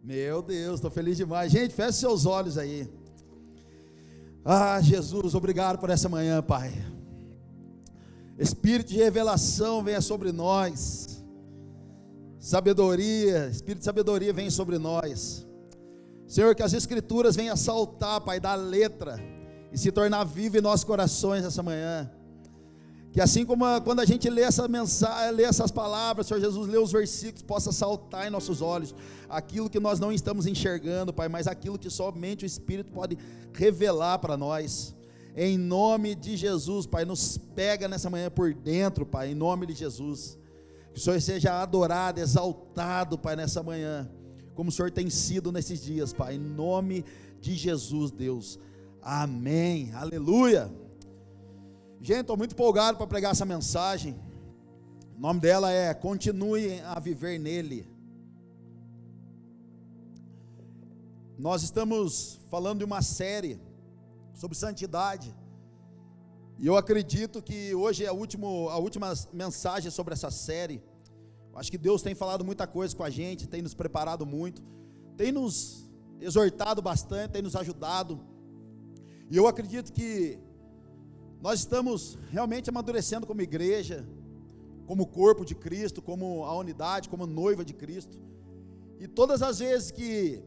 Meu Deus, estou feliz demais. Gente, feche seus olhos aí. Ah, Jesus, obrigado por essa manhã, Pai. Espírito de revelação venha sobre nós. Sabedoria, Espírito de sabedoria venha sobre nós. Senhor, que as Escrituras venham saltar, Pai, da letra e se tornar viva em nossos corações essa manhã. Que assim como quando a gente lê essa mensagem, lê essas palavras, Senhor Jesus, lê os versículos, possa saltar em nossos olhos aquilo que nós não estamos enxergando, Pai, mas aquilo que somente o Espírito pode revelar para nós. Em nome de Jesus, Pai, nos pega nessa manhã por dentro, Pai, em nome de Jesus. Que o Senhor seja adorado, exaltado, Pai, nessa manhã, como o Senhor tem sido nesses dias, Pai, em nome de Jesus, Deus. Amém, aleluia. Gente, estou muito empolgado para pregar essa mensagem. O nome dela é Continue a Viver Nele. Nós estamos falando de uma série sobre santidade, e eu acredito que hoje é a última mensagem sobre essa série. Acho que Deus tem falado muita coisa com a gente, tem nos preparado muito, tem nos exortado bastante, tem nos ajudado, e eu acredito que nós estamos realmente amadurecendo como igreja, como corpo de Cristo, como a unidade, como noiva de Cristo. E todas as vezes que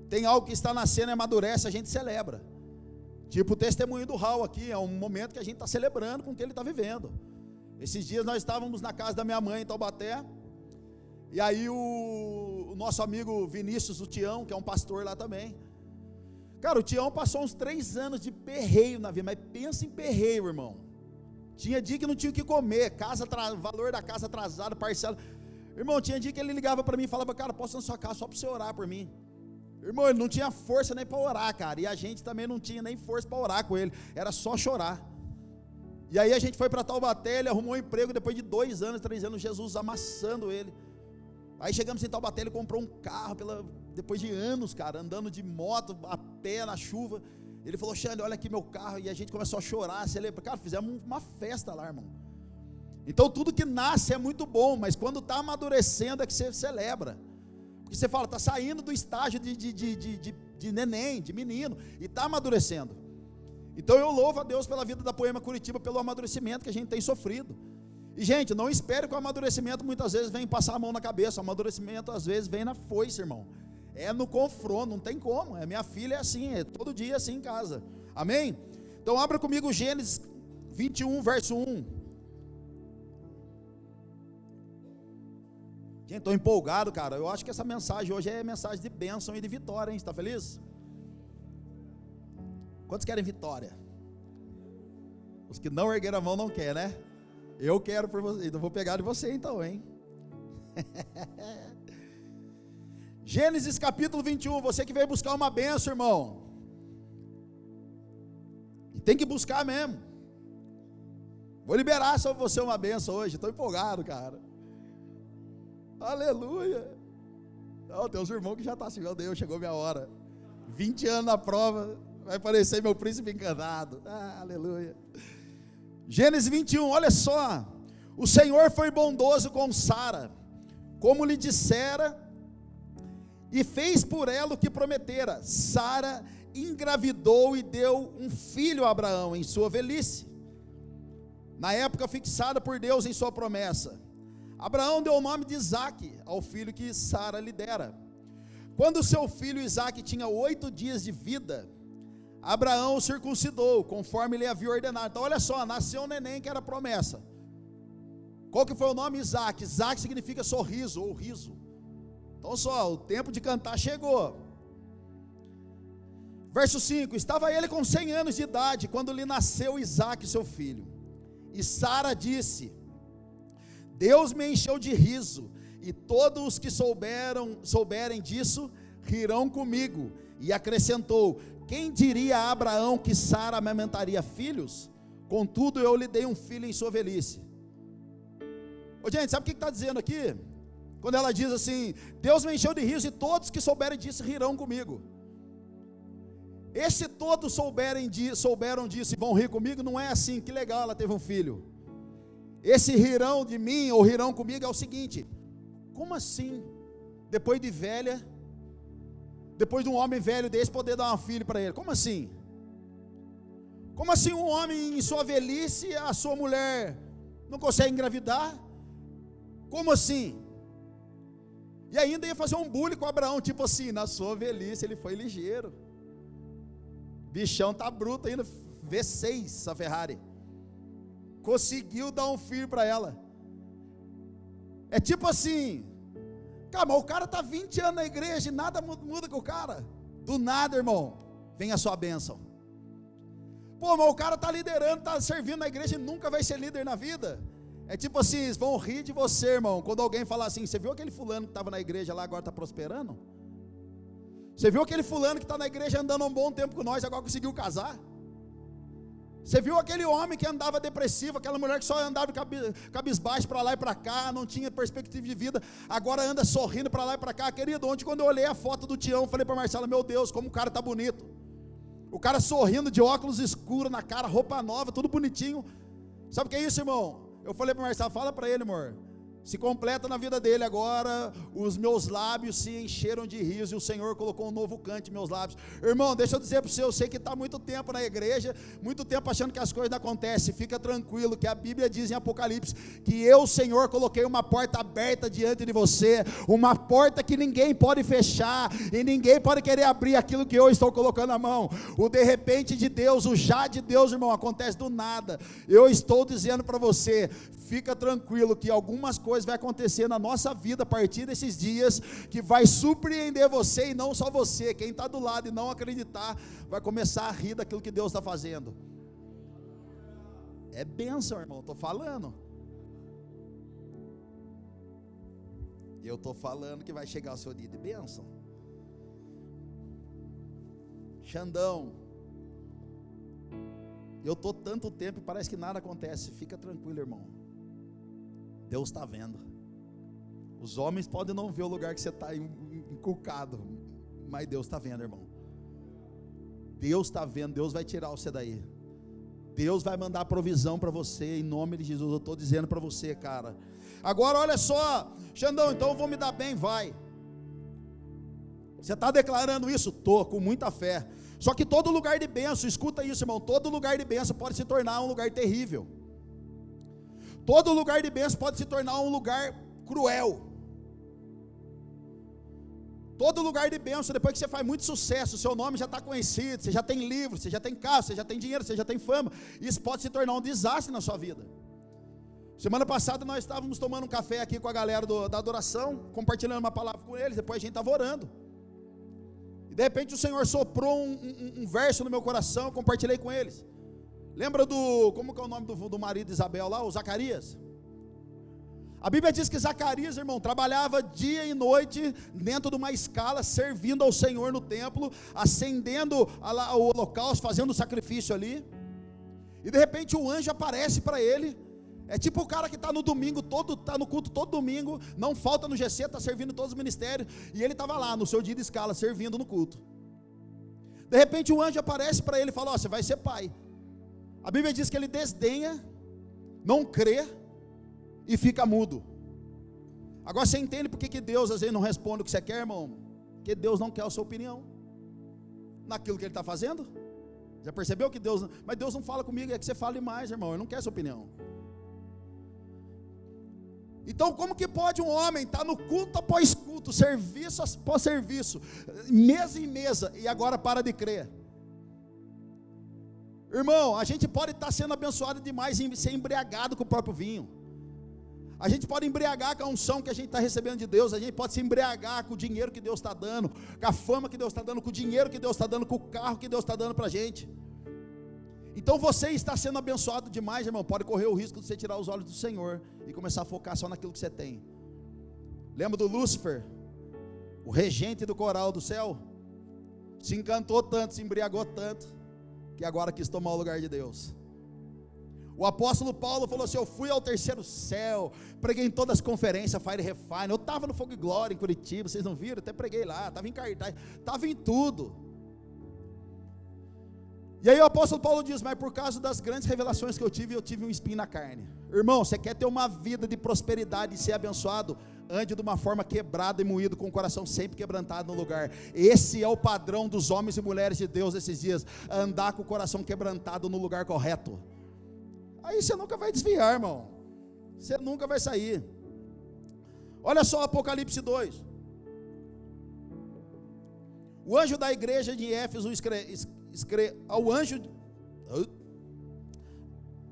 tem algo que está nascendo e amadurece, a gente celebra. Tipo o testemunho do Raul aqui, é um momento que a gente está celebrando com o que ele está vivendo. Esses dias nós estávamos na casa da minha mãe em Taubaté, e aí o nosso amigo Vinícius, o Tião, que é um pastor lá também. Cara, o Tião passou uns 3 anos de perreio na vida, mas pensa em perreio, irmão. Tinha dia que não tinha o que comer, valor da casa atrasado, parcela. Irmão, tinha dia que ele ligava para mim e falava, cara, posso ir na sua casa só para você orar por mim. Irmão, ele não tinha força nem para orar, cara, e a gente também não tinha nem força para orar com ele, era só chorar. E aí a gente foi para Taubaté, ele arrumou um emprego depois de 2 anos, 3 anos, Jesus amassando ele. Aí chegamos em Taubaté, ele comprou um carro, depois de anos, cara, andando de moto, a pé, na chuva. Ele falou, Xande, olha aqui meu carro, e a gente começou a chorar, celebrar. Cara, fizemos uma festa lá, irmão. Então tudo que nasce é muito bom, mas quando está amadurecendo é que você celebra. Porque você fala, está saindo do estágio de neném, de menino, e está amadurecendo. Então eu louvo a Deus pela vida da Poema Curitiba, pelo amadurecimento que a gente tem sofrido. E gente, não espere que o amadurecimento muitas vezes vem passar a mão na cabeça. O amadurecimento às vezes vem na foice, irmão. É no confronto, não tem como. Minha filha é assim, é todo dia assim em casa. Amém? Então abra comigo Gênesis 21, verso 1. Gente, estou empolgado, cara. Eu acho que essa mensagem hoje é mensagem de bênção e de vitória, hein? Você está feliz? Quantos querem vitória? Os que não ergueram a mão não querem, né? Eu quero por você, então vou pegar de você então, hein? Gênesis capítulo 21, você que veio buscar uma bênção, irmão. E tem que buscar mesmo. Vou liberar sobre você uma bênção hoje, estou empolgado, cara. Aleluia. Oh, tem uns irmãos que já estão assim, meu Deus, chegou minha hora. 20 anos na prova, vai parecer meu príncipe encantado. Aleluia. Gênesis 21, olha só, o Senhor foi bondoso com Sara, como lhe dissera, e fez por ela o que prometera. Sara engravidou e deu um filho a Abraão em sua velhice, na época fixada por Deus em sua promessa. Abraão deu o nome de Isaque ao filho que Sara lhe dera. Quando seu filho Isaque tinha 8 dias de vida, Abraão o circuncidou, conforme ele havia ordenado. Então olha só, nasceu um neném que era promessa. Qual que foi o nome? Isaque. Isaque significa sorriso ou riso. Então só, o tempo de cantar chegou. Verso 5, estava ele com 100 anos de idade, quando lhe nasceu Isaque, seu filho. E Sara disse, Deus me encheu de riso, e todos os que souberem disso, rirão comigo. E acrescentou, quem diria a Abraão que Sara amamentaria filhos? Contudo eu lhe dei um filho em sua velhice. Ô gente, sabe o que está dizendo aqui? Quando ela diz assim, Deus me encheu de riso e todos que souberem disso rirão comigo. Esse todos souberam disso e vão rir comigo, não é assim, que legal ela teve um filho. Esse rirão de mim ou rirão comigo é o seguinte, como assim, depois de velha, depois de um homem velho desse poder dar uma filha para ele? Como assim? Como assim um homem em sua velhice, a sua mulher não consegue engravidar? Como assim? E ainda ia fazer um bullying com Abraão, tipo assim, na sua velhice ele foi ligeiro. Bichão tá bruto ainda, V6 essa Ferrari. Conseguiu dar um filho para ela. É tipo assim, cara, mas o cara tá 20 anos na igreja e nada muda com o cara. Do nada, irmão, vem a sua bênção. Pô, mas o cara tá liderando, tá servindo na igreja e nunca vai ser líder na vida. É tipo assim, eles vão rir de você, irmão, quando alguém falar assim, você viu aquele fulano que estava na igreja lá, agora está prosperando? Você viu aquele fulano que está na igreja andando um bom tempo com nós, agora conseguiu casar? Você viu aquele homem que andava depressivo, aquela mulher que só andava cabisbaixo para lá e para cá, não tinha perspectiva de vida, agora anda sorrindo para lá e para cá? Querido, ontem quando eu olhei a foto do Tião, falei para Marcela, meu Deus, como o cara está bonito. O cara sorrindo de óculos escuros na cara, roupa nova, tudo bonitinho. Sabe o que é isso, irmão? Eu falei para o Marcelo, fala para ele, amor, se completa na vida dele agora, os meus lábios se encheram de riso e o Senhor colocou um novo canto em meus lábios. Irmão, deixa eu dizer para você, eu sei que está muito tempo na igreja, muito tempo achando que as coisas não acontecem, fica tranquilo, que a Bíblia diz em Apocalipse, que eu, Senhor, coloquei uma porta aberta diante de você, uma porta que ninguém pode fechar, e ninguém pode querer abrir aquilo que eu estou colocando na mão. O de repente de Deus, o já de Deus, irmão, acontece do nada. Eu estou dizendo para você, fica tranquilo que algumas coisas vai acontecer na nossa vida a partir desses dias, que vai surpreender você e não só você, quem está do lado e não acreditar, vai começar a rir daquilo que Deus está fazendo. É bênção, irmão, estou falando. Eu estou falando que vai chegar o seu dia de bênção. Xandão, eu estou tanto tempo e parece que nada acontece. Fica tranquilo, irmão, Deus está vendo. Os homens podem não ver o lugar que você está encucado, mas Deus está vendo, irmão. Deus está vendo, Deus vai tirar você daí. Deus vai mandar provisão para você, em nome de Jesus. Eu estou dizendo para você, cara. Agora olha só, Xandão, então eu vou me dar bem, vai. Você está declarando isso? Estou, com muita fé. Só que todo lugar de bênção, escuta isso, irmão, todo lugar de bênção pode se tornar um lugar terrível. Todo lugar de bênção pode se tornar um lugar cruel. Todo lugar de bênção, depois que você faz muito sucesso, seu nome já está conhecido, você já tem livro, você já tem casa, você já tem dinheiro, você já tem fama, isso pode se tornar um desastre na sua vida. Semana passada nós estávamos tomando um café aqui com a galera da adoração, compartilhando uma palavra com eles, depois a gente estava orando, e de repente o Senhor soprou um verso no meu coração, eu compartilhei com eles. Lembra como que é o nome do marido de Isabel lá, o Zacarias? A Bíblia diz que Zacarias, irmão, trabalhava dia e noite dentro de uma escala, servindo ao Senhor no templo, acendendo o holocausto, fazendo o sacrifício ali, e de repente o anjo aparece para ele. É tipo o cara que está no domingo, está no culto todo domingo, não falta no GC, está servindo em todos os ministérios, e ele estava lá no seu dia de escala, servindo no culto. De repente o anjo aparece para ele e fala, você vai ser pai. A Bíblia diz que ele desdenha, não crê e fica mudo. Agora você entende por que Deus às vezes não responde o que você quer, irmão? Porque Deus não quer a sua opinião naquilo que Ele está fazendo. Já percebeu que Deus, mas Deus não fala comigo, é que você fale mais, irmão, Ele não quer a sua opinião. Então como que pode um homem estar no culto após culto, serviço após serviço, mesa em mesa, e agora para de crer? Irmão, a gente pode estar sendo abençoado demais em ser embriagado com o próprio vinho. A gente pode embriagar com a unção que a gente está recebendo de Deus. A gente pode se embriagar com o dinheiro que Deus está dando, com a fama que Deus está dando, com o dinheiro que Deus está dando, com o carro que Deus está dando para a gente. Então você está sendo abençoado demais, irmão, pode correr o risco de você tirar os olhos do Senhor e começar a focar só naquilo que você tem. Lembra do Lúcifer, o regente do coral do céu? Se encantou tanto, se embriagou tanto, que agora quis tomar o lugar de Deus. O apóstolo Paulo falou assim, eu fui ao terceiro céu, preguei em todas as conferências, Fire Refine, eu estava no Fogo e Glória em Curitiba, vocês não viram? Até preguei lá, estava em cartaz, estava em tudo. E aí o apóstolo Paulo diz, mas por causa das grandes revelações que eu tive um espinho na carne. Irmão, você quer ter uma vida de prosperidade e ser abençoado? ande de uma forma quebrada e moído, com o coração sempre quebrantado no lugar. Esse é o padrão dos homens e mulheres de Deus esses dias, andar com o coração quebrantado no lugar correto. Aí você nunca vai desviar, irmão, você nunca vai sair. Olha só Apocalipse 2, o anjo da igreja de Éfeso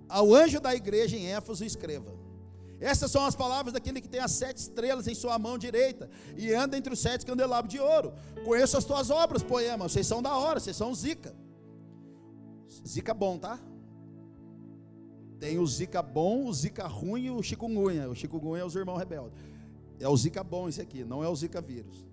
ao anjo da igreja em Éfeso escreva: essas são as palavras daquele que tem as 7 estrelas em sua mão direita e anda entre os 7 candelabros de ouro. Conheço as tuas obras, poema, vocês são da hora, vocês são zica. Zica bom, tá? Tem o zica bom, o zica ruim e o chikungunya. O chikungunya é os irmãos rebeldes. É o zica bom esse aqui, não é o zica vírus.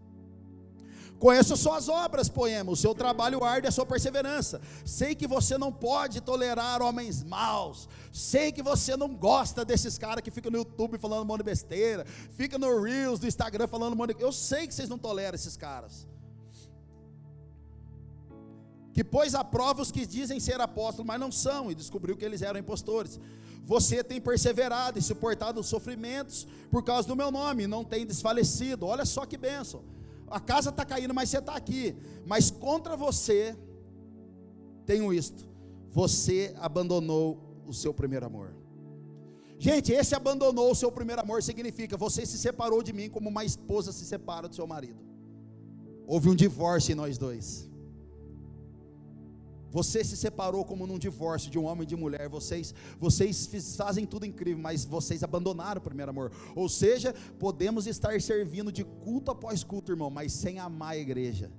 Conheço suas obras, poema, o seu trabalho árduo e a sua perseverança. Sei que você não pode tolerar homens maus. Sei que você não gosta desses caras que ficam no YouTube falando um monte de besteira, fica no Reels do Instagram falando um monte de... Eu sei que vocês não toleram esses caras. Que pôs à prova os que dizem ser apóstolos, mas não são, e descobriu que eles eram impostores. Você tem perseverado e suportado os sofrimentos por causa do meu nome, e não tem desfalecido. Olha só que bênção. A casa está caindo, mas você está aqui. Mas contra você, tenho isto: você abandonou o seu primeiro amor. Gente, esse abandonou o seu primeiro amor significa: você se separou de mim como uma esposa se separa do seu marido. Houve um divórcio em nós dois. Você se separou como num divórcio de um homem e de mulher. Vocês fazem tudo incrível, mas vocês abandonaram o primeiro amor. Ou seja, podemos estar servindo de culto após culto, irmão, mas sem amar a igreja.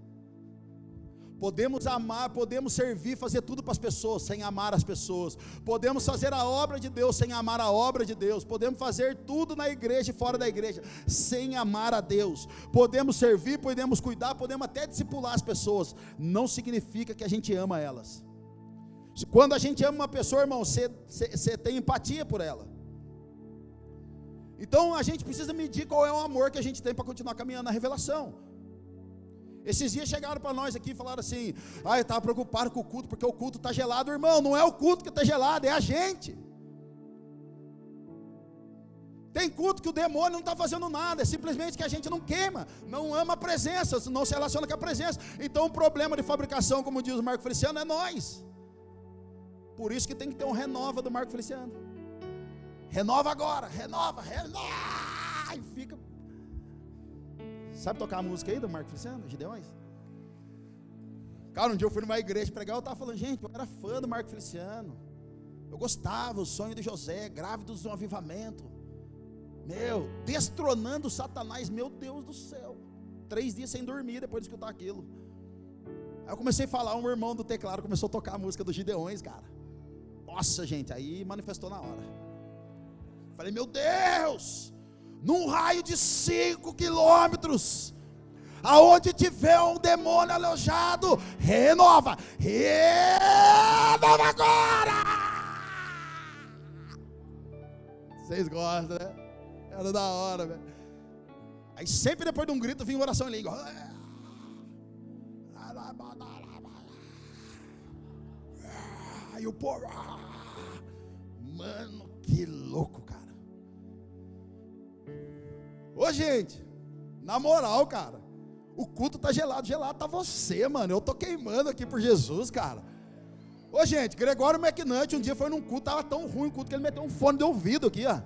Podemos amar, podemos servir, fazer tudo para as pessoas, sem amar as pessoas. Podemos fazer a obra de Deus, sem amar a obra de Deus. Podemos fazer tudo na igreja e fora da igreja, sem amar a Deus. Podemos servir, podemos cuidar, podemos até discipular as pessoas. Não significa que a gente ama elas. Quando a gente ama uma pessoa, irmão, você tem empatia por ela. Então a gente precisa medir qual é o amor que a gente tem para continuar caminhando na revelação. Esses dias chegaram para nós aqui e falaram assim: eu estava preocupado com o culto, porque o culto está gelado. Irmão, não é o culto que está gelado, é a gente. Tem culto que o demônio não está fazendo nada, é simplesmente que a gente não queima, não ama a presença, não se relaciona com a presença. Então o problema de fabricação, como diz o Marco Feliciano, é nós. Por isso que tem que ter um renova do Marco Feliciano. Renova agora, renova, e fica... Sabe tocar a música aí do Marco Feliciano, Gideões? Cara, um dia eu fui numa igreja pregar, eu estava falando: gente, eu era fã do Marco Feliciano, eu gostava, o sonho de José, grávidos do avivamento, destronando Satanás, meu Deus do céu, 3 dias sem dormir depois de escutar aquilo. Aí eu comecei a falar, um irmão do teclado começou a tocar a música do Gideões, cara. Nossa, gente, aí manifestou na hora. Falei: meu Deus, num raio de 5 quilômetros, aonde tiver um demônio alojado, renova agora. Vocês gostam, né? Era da hora, velho. Aí sempre depois de um grito vinha oração em língua. Aí o povo, mano, que louco, cara. Ô, gente, na moral, cara, o culto tá gelado tá você, mano. Eu tô queimando aqui por Jesus, cara. Ô, gente, Gregório McNutt um dia foi num culto, tava tão ruim o culto que ele meteu um fone de ouvido aqui, ó.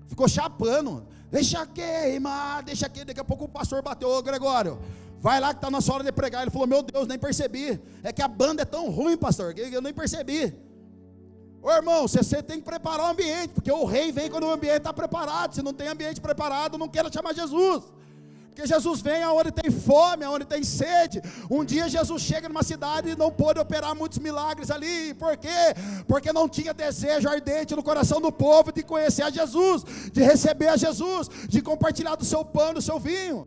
Ficou chapando. Deixa queimar, daqui a pouco o pastor bateu: ô, Gregório, vai lá que tá na sua hora de pregar. Ele falou: meu Deus, nem percebi. É que a banda é tão ruim, pastor, que eu nem percebi. Ô, irmão, você tem que preparar o ambiente, porque o rei vem quando o ambiente está preparado. Se não tem ambiente preparado, não queira chamar Jesus, porque Jesus vem aonde tem fome, aonde tem sede. Um dia Jesus chega numa cidade e não pôde operar muitos milagres ali. Por quê? Porque não tinha desejo ardente no coração do povo de conhecer a Jesus, de receber a Jesus, de compartilhar do seu pão, do seu vinho.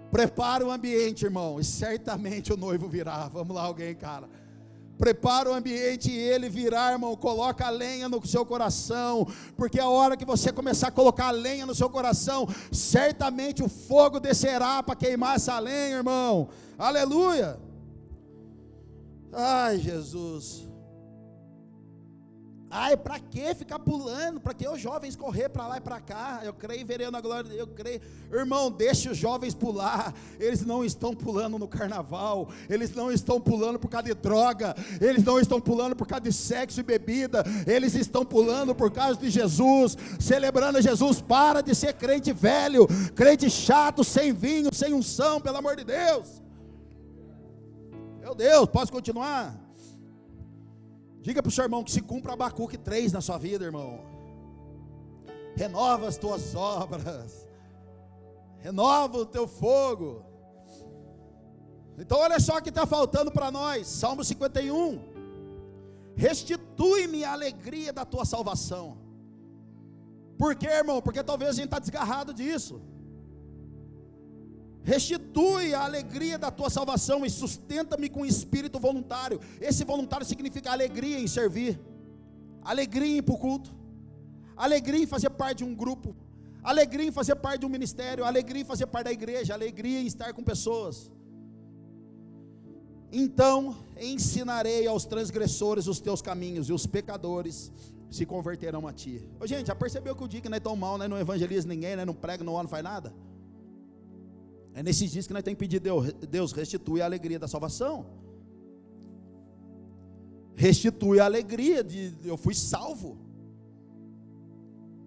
Prepara o ambiente, irmão, e certamente o noivo virá. Vamos lá, alguém, cara. Prepara o ambiente e ele virá, irmão. Coloca a lenha no seu coração, porque a hora que você começar a colocar a lenha no seu coração, certamente o fogo descerá para queimar essa lenha, irmão. Aleluia. Ai, Jesus. Ai, para que ficar pulando? Para que os jovens correr para lá e para cá? Eu creio, verei na glória, eu creio. Irmão, deixa os jovens pular. Eles não estão pulando no carnaval. Eles não estão pulando por causa de droga. Eles não estão pulando por causa de sexo e bebida. Eles estão pulando por causa de Jesus, celebrando Jesus. Para de ser crente velho, crente chato, sem vinho, sem unção, pelo amor de Deus. Meu Deus, posso continuar? Diga para o seu irmão que se cumpra Abacuque 3 na sua vida, irmão. Renova as tuas obras, renova o teu fogo. Então olha só o que está faltando para nós. Salmo 51. Restitui-me a alegria da tua salvação. Por quê, irmão? Porque talvez a gente está desgarrado disso. Restitui a alegria da tua salvação e sustenta-me com espírito voluntário. Esse voluntário significa alegria em servir, alegria em ir para o culto, alegria em fazer parte de um grupo, alegria em fazer parte de um ministério, alegria em fazer parte da igreja, alegria em estar com pessoas. Então ensinarei aos transgressores os teus caminhos, e os pecadores se converterão a ti. Ô, gente, já percebeu que o dia que não é tão mal, né? Não evangeliza ninguém, né? Não prega, não ora, não faz nada? É nesses dias que nós temos que pedir: Deus restitui a alegria da salvação. Restitui a alegria de eu fui salvo.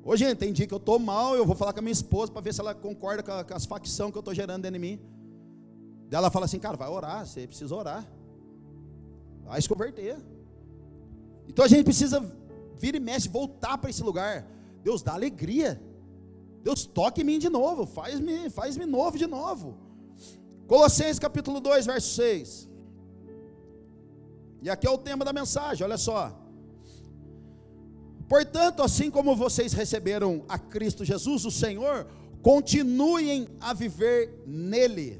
Ô, gente, tem dia que eu estou mal, eu vou falar com a minha esposa para ver se ela concorda com as facções que eu estou gerando dentro de mim. Daí ela fala assim: cara, vai orar, você precisa orar, vai se converter. Então a gente precisa vir e mexe, voltar para esse lugar. Deus dá alegria. Deus toque em mim de novo, faz-me novo de novo. Colossenses capítulo 2, verso 6. E aqui é o tema da mensagem, olha só. Portanto, assim como vocês receberam a Cristo Jesus, o Senhor, continuem a viver nele.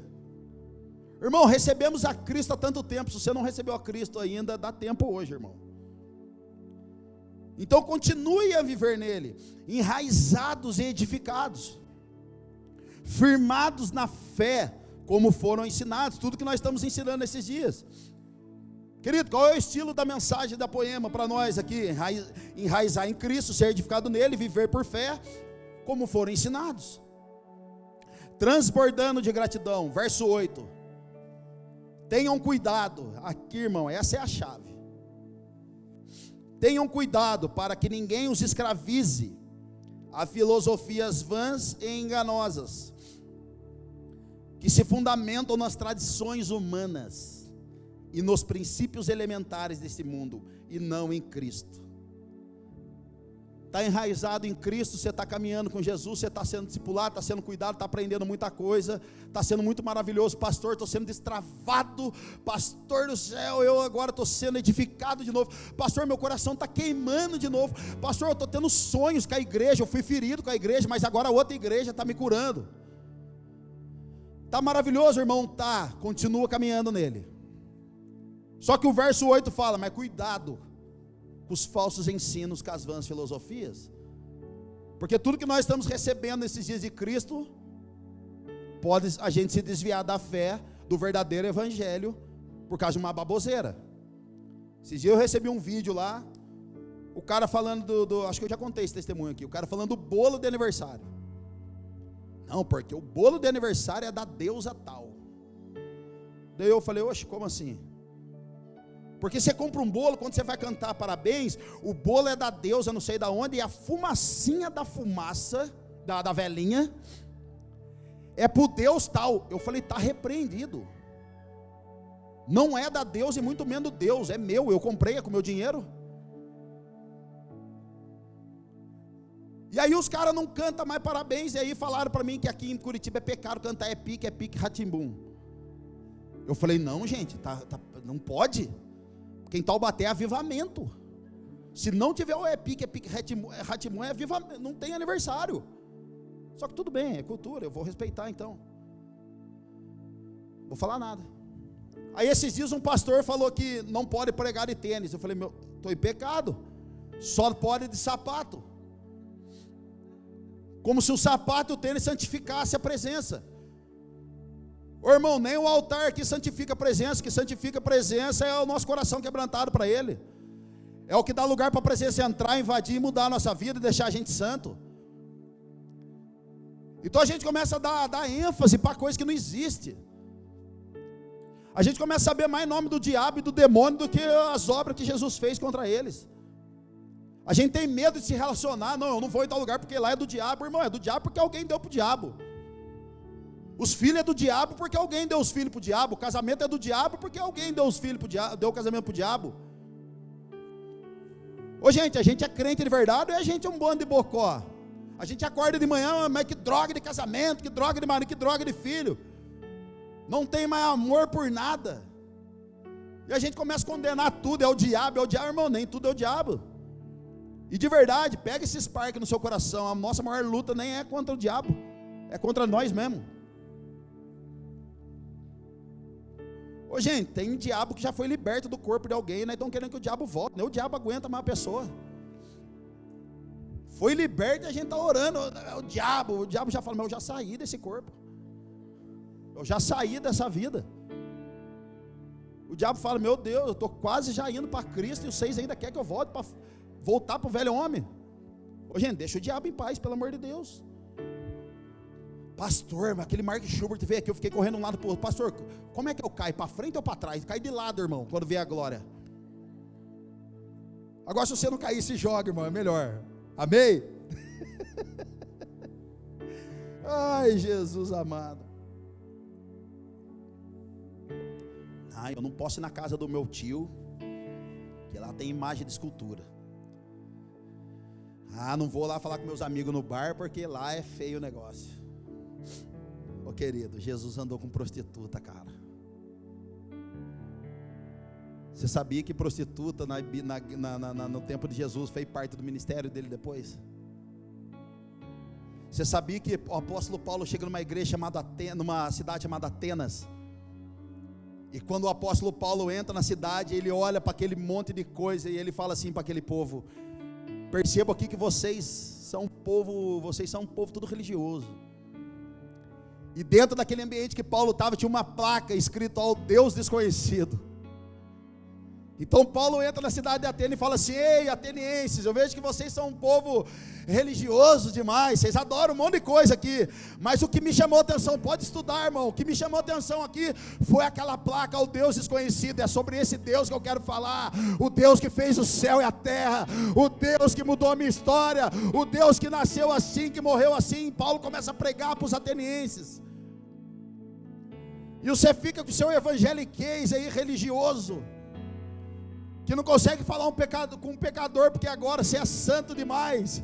Irmão, recebemos a Cristo há tanto tempo. Se você não recebeu a Cristo ainda, dá tempo hoje, irmão. Então continue a viver nele, enraizados e edificados, firmados na fé, como foram ensinados. Tudo que nós estamos ensinando nesses dias. Querido, qual é o estilo da mensagem da Poema para nós aqui? Enraizar em Cristo, ser edificado nele, viver por fé, como foram ensinados, transbordando de gratidão. Verso 8. Tenham cuidado, aqui, irmão, essa é a chave. Tenham cuidado para que ninguém os escravize a filosofias vãs e enganosas, que se fundamentam nas tradições humanas e nos princípios elementares desse mundo, e não em Cristo. Está enraizado em Cristo, você está caminhando com Jesus, você está sendo discipulado, está sendo cuidado, está aprendendo muita coisa, está sendo muito maravilhoso. Pastor, estou sendo destravado, pastor do céu, eu agora estou sendo edificado de novo. Pastor, meu coração está queimando de novo. Pastor, eu estou tendo sonhos com a igreja, eu fui ferido com a igreja, mas agora a outra igreja está me curando. Está maravilhoso, irmão? Tá, continua caminhando nele. Só que o verso 8 fala: mas cuidado com os falsos ensinos, com as vãs filosofias, porque tudo que nós estamos recebendo nesses dias de Cristo, pode a gente se desviar da fé, do verdadeiro evangelho, por causa de uma baboseira. Esses dias eu recebi um vídeo lá, o cara falando acho que eu já contei esse testemunho aqui, o cara falando do bolo de aniversário. Não, porque o bolo de aniversário é da deusa tal. Daí eu falei: oxe, como assim? Porque você compra um bolo, quando você vai cantar parabéns, o bolo é da deusa não sei da onde, e a fumacinha da fumaça, da velhinha, é pro Deus tal. Eu falei: está repreendido. Não é da deusa e muito menos do Deus, é meu, eu comprei, é com meu dinheiro. E aí os caras não cantam mais parabéns, e aí falaram para mim que aqui em Curitiba é pecado cantar é pique ratimbum. Eu falei: não, gente, não pode. Porque em Taubaté é avivamento. Se não tiver o pique ratimbum, é avivamento, não tem aniversário. Só que tudo bem, é cultura, eu vou respeitar então. Vou falar nada. Aí esses dias um pastor falou que não pode pregar de tênis. Eu falei: meu, estou em pecado. Só pode de sapato. Como se o sapato e o tênis santificasse a presença. Ô irmão, nem o altar que santifica a presença, que santifica a presença é o nosso coração quebrantado para ele. É o que dá lugar para a presença entrar, invadir, mudar a nossa vida e deixar a gente santo. Então a gente começa a dar ênfase para coisa que não existe. A gente começa a saber mais nome do diabo e do demônio do que as obras que Jesus fez contra eles. A gente tem medo de se relacionar. Não, eu não vou em tal lugar porque lá é do diabo. Irmão, é do diabo porque alguém deu para o diabo. Os filhos é do diabo porque alguém deu os filhos para o diabo. O casamento é do diabo porque alguém deu os filhos para o diabo, deu o casamento para o diabo. Ô gente, a gente é crente de verdade ou a gente é um bando de bocó? A gente acorda de manhã, mas que droga de casamento, que droga de marido, que droga de filho. Não tem mais amor por nada. E a gente começa a condenar tudo, é o diabo, irmão, nem tudo é o diabo. E de verdade, pega esse spark no seu coração, a nossa maior luta nem é contra o diabo, é contra nós mesmos. Ô gente, tem diabo que já foi liberto do corpo de alguém, né? Estão querendo que o diabo volte, nem o diabo aguenta mais a pessoa. Foi liberto e a gente está orando, o diabo já fala, mas eu já saí desse corpo. Eu já saí dessa vida. O diabo fala, meu Deus, eu estou quase já indo para Cristo e vocês ainda querem que eu volte para voltar para o velho homem. Ô gente, deixa o diabo em paz, pelo amor de Deus. Pastor, mas aquele Mark Schubert veio aqui, eu fiquei correndo um lado para o outro. Pastor, como é que eu caio? Para frente ou para trás? Cai de lado, irmão, quando vier a glória. Agora se você não cair, se joga, irmão, é melhor. Amém? Ai, Jesus amado. Eu não posso ir na casa do meu tio, que lá tem imagem de escultura. Não vou lá falar com meus amigos no bar, porque lá é feio o negócio. Ô querido, Jesus andou com prostituta, cara. Você sabia que prostituta no tempo de Jesus fez parte do ministério dele depois? Você sabia que o apóstolo Paulo chega numa igreja chamada numa cidade chamada Atenas? E quando o apóstolo Paulo entra na cidade, ele olha para aquele monte de coisa e ele fala assim para aquele povo: percebo aqui que vocês são um povo todo religioso. E dentro daquele ambiente que Paulo estava, tinha uma placa escrito ao Deus desconhecido. Então Paulo entra na cidade de Atenas e fala assim: ei, atenienses, eu vejo que vocês são um povo religioso demais, vocês adoram um monte de coisa aqui, mas o que me chamou a atenção, pode estudar, irmão, o que me chamou a atenção aqui foi aquela placa ao Deus desconhecido. É sobre esse Deus que eu quero falar, o Deus que fez o céu e a terra, o Deus que mudou a minha história, o Deus que nasceu assim, que morreu assim. Paulo começa a pregar para os atenienses, e você fica com o seu evangeliquez aí religioso, que não consegue falar com um pecador, porque agora você é santo demais,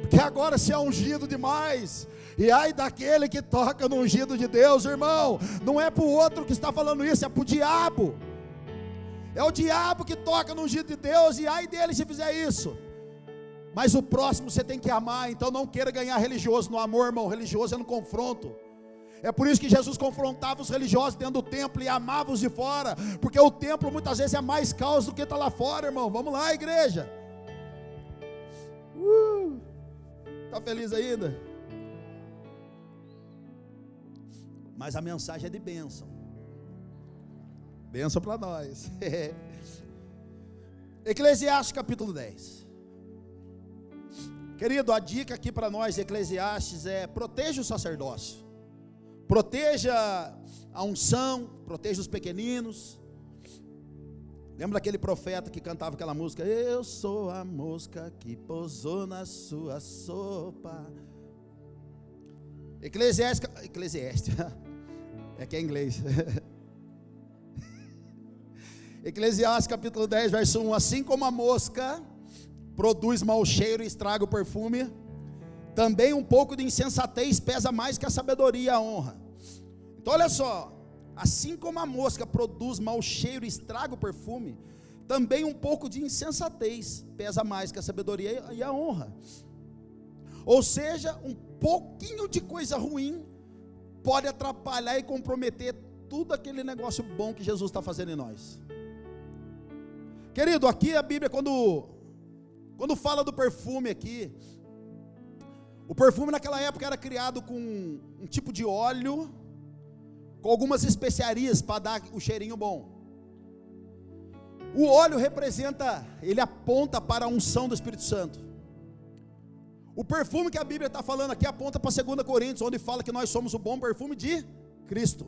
porque agora você é ungido demais. E ai daquele que toca no ungido de Deus, irmão, não é para o outro que está falando isso, é para o diabo. É o diabo que toca no ungido de Deus, e ai dele se fizer isso. Mas o próximo você tem que amar. Então não queira ganhar religioso no amor, irmão. Religioso é no confronto. É por isso que Jesus confrontava os religiosos dentro do templo e amava os de fora, porque o templo muitas vezes é mais caos do que está lá fora, irmão. Vamos lá, igreja. Está feliz ainda? Mas a mensagem é de bênção. Bênção para nós. Eclesiastes capítulo 10. Querido, a dica aqui para nós, Eclesiastes, é: proteja o sacerdócio. Proteja a unção, proteja os pequeninos. Lembra daquele profeta que cantava aquela música? Eu sou a mosca que pousou na sua sopa. Eclesiastes, é que é inglês. Eclesiastes capítulo 10, verso 1: assim como a mosca produz mau cheiro e estraga o perfume, também um pouco de insensatez pesa mais que a sabedoria e a honra. Então olha só, assim como a mosca produz mau cheiro e estraga o perfume, também um pouco de insensatez pesa mais que a sabedoria e a honra. Ou seja, um pouquinho de coisa ruim pode atrapalhar e comprometer tudo aquele negócio bom que Jesus está fazendo em nós. Querido, aqui a Bíblia, quando fala do perfume aqui, o perfume naquela época era criado com um tipo de óleo, com algumas especiarias para dar o cheirinho bom. O óleo representa, ele aponta para a unção do Espírito Santo. O perfume que a Bíblia está falando aqui aponta para 2 Coríntios, onde fala que nós somos o bom perfume de Cristo.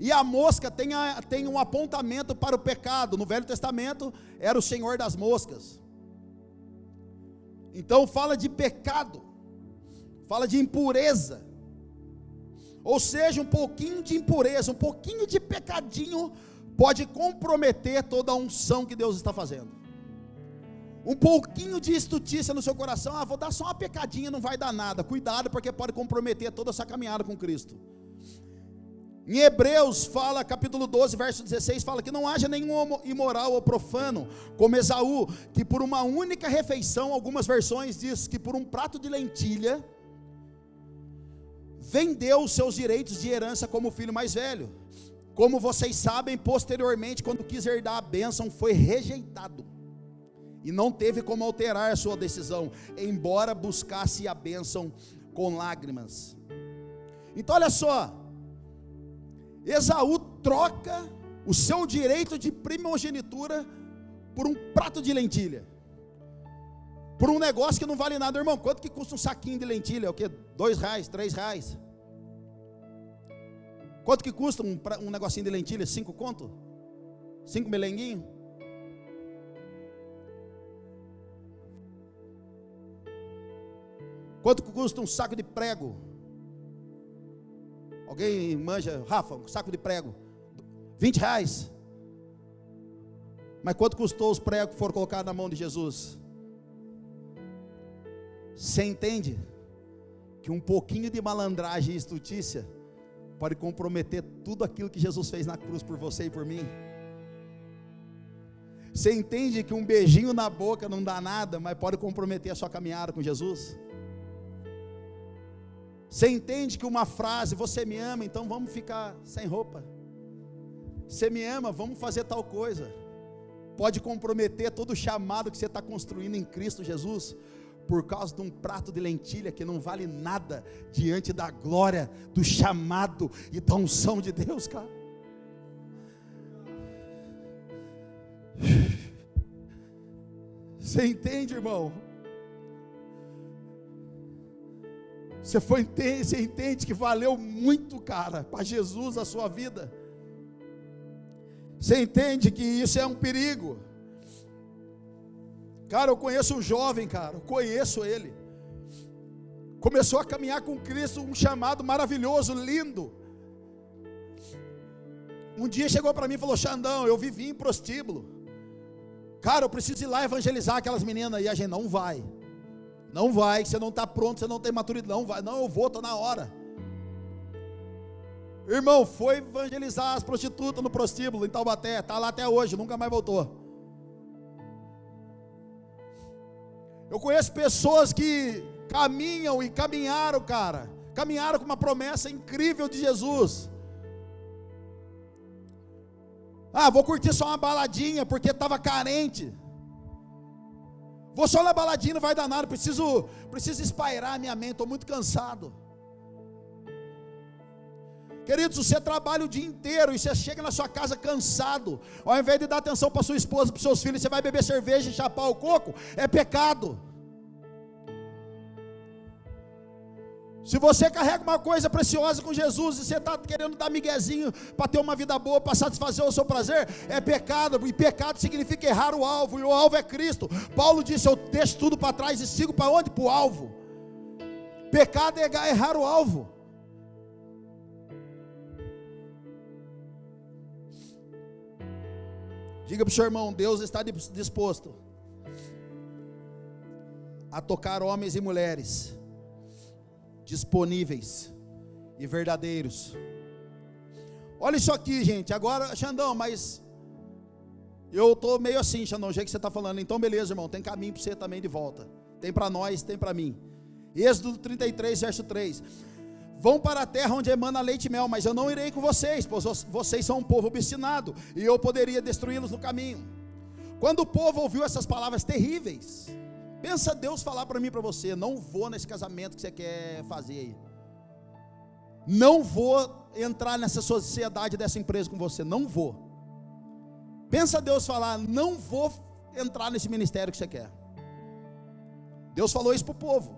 E a mosca tem um apontamento para o pecado. No Velho Testamento era o Senhor das moscas. Então fala de pecado, fala de impureza. Ou seja, um pouquinho de impureza, um pouquinho de pecadinho pode comprometer toda a unção que Deus está fazendo. Um pouquinho de estutícia no seu coração, vou dar só uma pecadinha, não vai dar nada. Cuidado, porque pode comprometer toda essa caminhada com Cristo. Em Hebreus fala, capítulo 12, verso 16, fala que não haja nenhum imoral ou profano, como Esaú, que por uma única refeição, algumas versões diz que por um prato de lentilha, vendeu os seus direitos de herança como filho mais velho. Como vocês sabem, posteriormente, quando quis herdar a bênção, foi rejeitado, e não teve como alterar a sua decisão, embora buscasse a bênção com lágrimas. Então olha só, Esaú troca o seu direito de primogenitura por um prato de lentilha, por um negócio que não vale nada. Irmão, quanto que custa um saquinho de lentilha? É o quê? R$2, R$3? Quanto que custa um negocinho de lentilha? 5 conto? 5 melenguinhos? Quanto que custa um saco de prego? Alguém manja, Rafa, um saco de prego? R$20. Mas quanto custou os pregos que foram colocados na mão de Jesus? Você entende que um pouquinho de malandragem e estutícia pode comprometer tudo aquilo que Jesus fez na cruz por você e por mim? Você entende que um beijinho na boca não dá nada, mas pode comprometer a sua caminhada com Jesus? Você entende que uma frase, você me ama, então vamos ficar sem roupa. Você me ama, vamos fazer tal coisa, pode comprometer todo o chamado que você está construindo em Cristo Jesus, por causa de um prato de lentilha que não vale nada diante da glória, do chamado e da unção de Deus, cara. Você entende, irmão? Você entende que valeu muito, cara, para Jesus a sua vida? Você entende que isso é um perigo? Cara, eu conheço um jovem, cara, eu conheço ele, começou a caminhar com Cristo, um chamado maravilhoso, lindo. Um dia chegou para mim e falou: Xandão, eu vivi em prostíbulo, cara, eu preciso ir lá evangelizar aquelas meninas. E a gente: não vai, você não está pronto, você não tem maturidade. Não vai, não, eu vou, estou na hora. Irmão, foi evangelizar as prostitutas no prostíbulo em Taubaté, está lá até hoje, nunca mais voltou. Eu conheço pessoas que caminham e caminharam, cara, caminharam com uma promessa incrível de Jesus. Vou curtir só uma baladinha porque estava carente. Vou só na baladinha, não vai dar nada, preciso espairar a minha mente, estou muito cansado. Queridos, você trabalha o dia inteiro e você chega na sua casa cansado, ao invés de dar atenção para sua esposa, para os seus filhos, você vai beber cerveja e chapar o coco, é pecado. Se você carrega uma coisa preciosa com Jesus e você está querendo dar miguezinho para ter uma vida boa, para satisfazer o seu prazer, é pecado. E pecado significa errar o alvo, e o alvo é Cristo. Paulo disse: eu deixo tudo para trás e sigo para onde? Para o alvo. Pecado é errar o alvo. Diga para o seu irmão: Deus está disposto a tocar homens e mulheres disponíveis e verdadeiros. Olha isso aqui, gente. Agora, Xandão, mas eu estou meio assim, Xandão, o jeito que você está falando. Então beleza, irmão, tem caminho para você também de volta. Tem para nós, tem para mim. Êxodo 33, verso 3. Vão para a terra onde emana leite e mel, mas eu não irei com vocês, pois vocês são um povo obstinado, e eu poderia destruí-los no caminho. Quando o povo ouviu essas palavras terríveis, pensa Deus falar para mim e para você: não vou nesse casamento que você quer fazer aí, não vou entrar nessa sociedade dessa empresa com você, não vou. Pensa Deus falar: não vou entrar nesse ministério que você quer. Deus falou isso para o povo.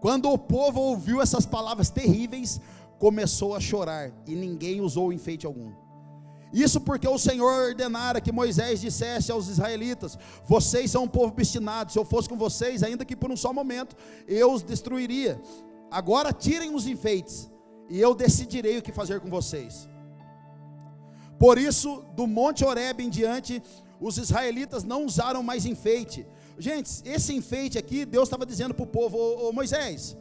Quando o povo ouviu essas palavras terríveis, começou a chorar, e ninguém usou enfeite algum. Isso porque o Senhor ordenara que Moisés dissesse aos israelitas: vocês são um povo obstinado, se eu fosse com vocês, ainda que por um só momento, eu os destruiria. Agora tirem os enfeites, e eu decidirei o que fazer com vocês. Por isso, do monte Horebe em diante, os israelitas não usaram mais enfeite. Gente, esse enfeite aqui, Deus estava dizendo para o povo: ô Moisés,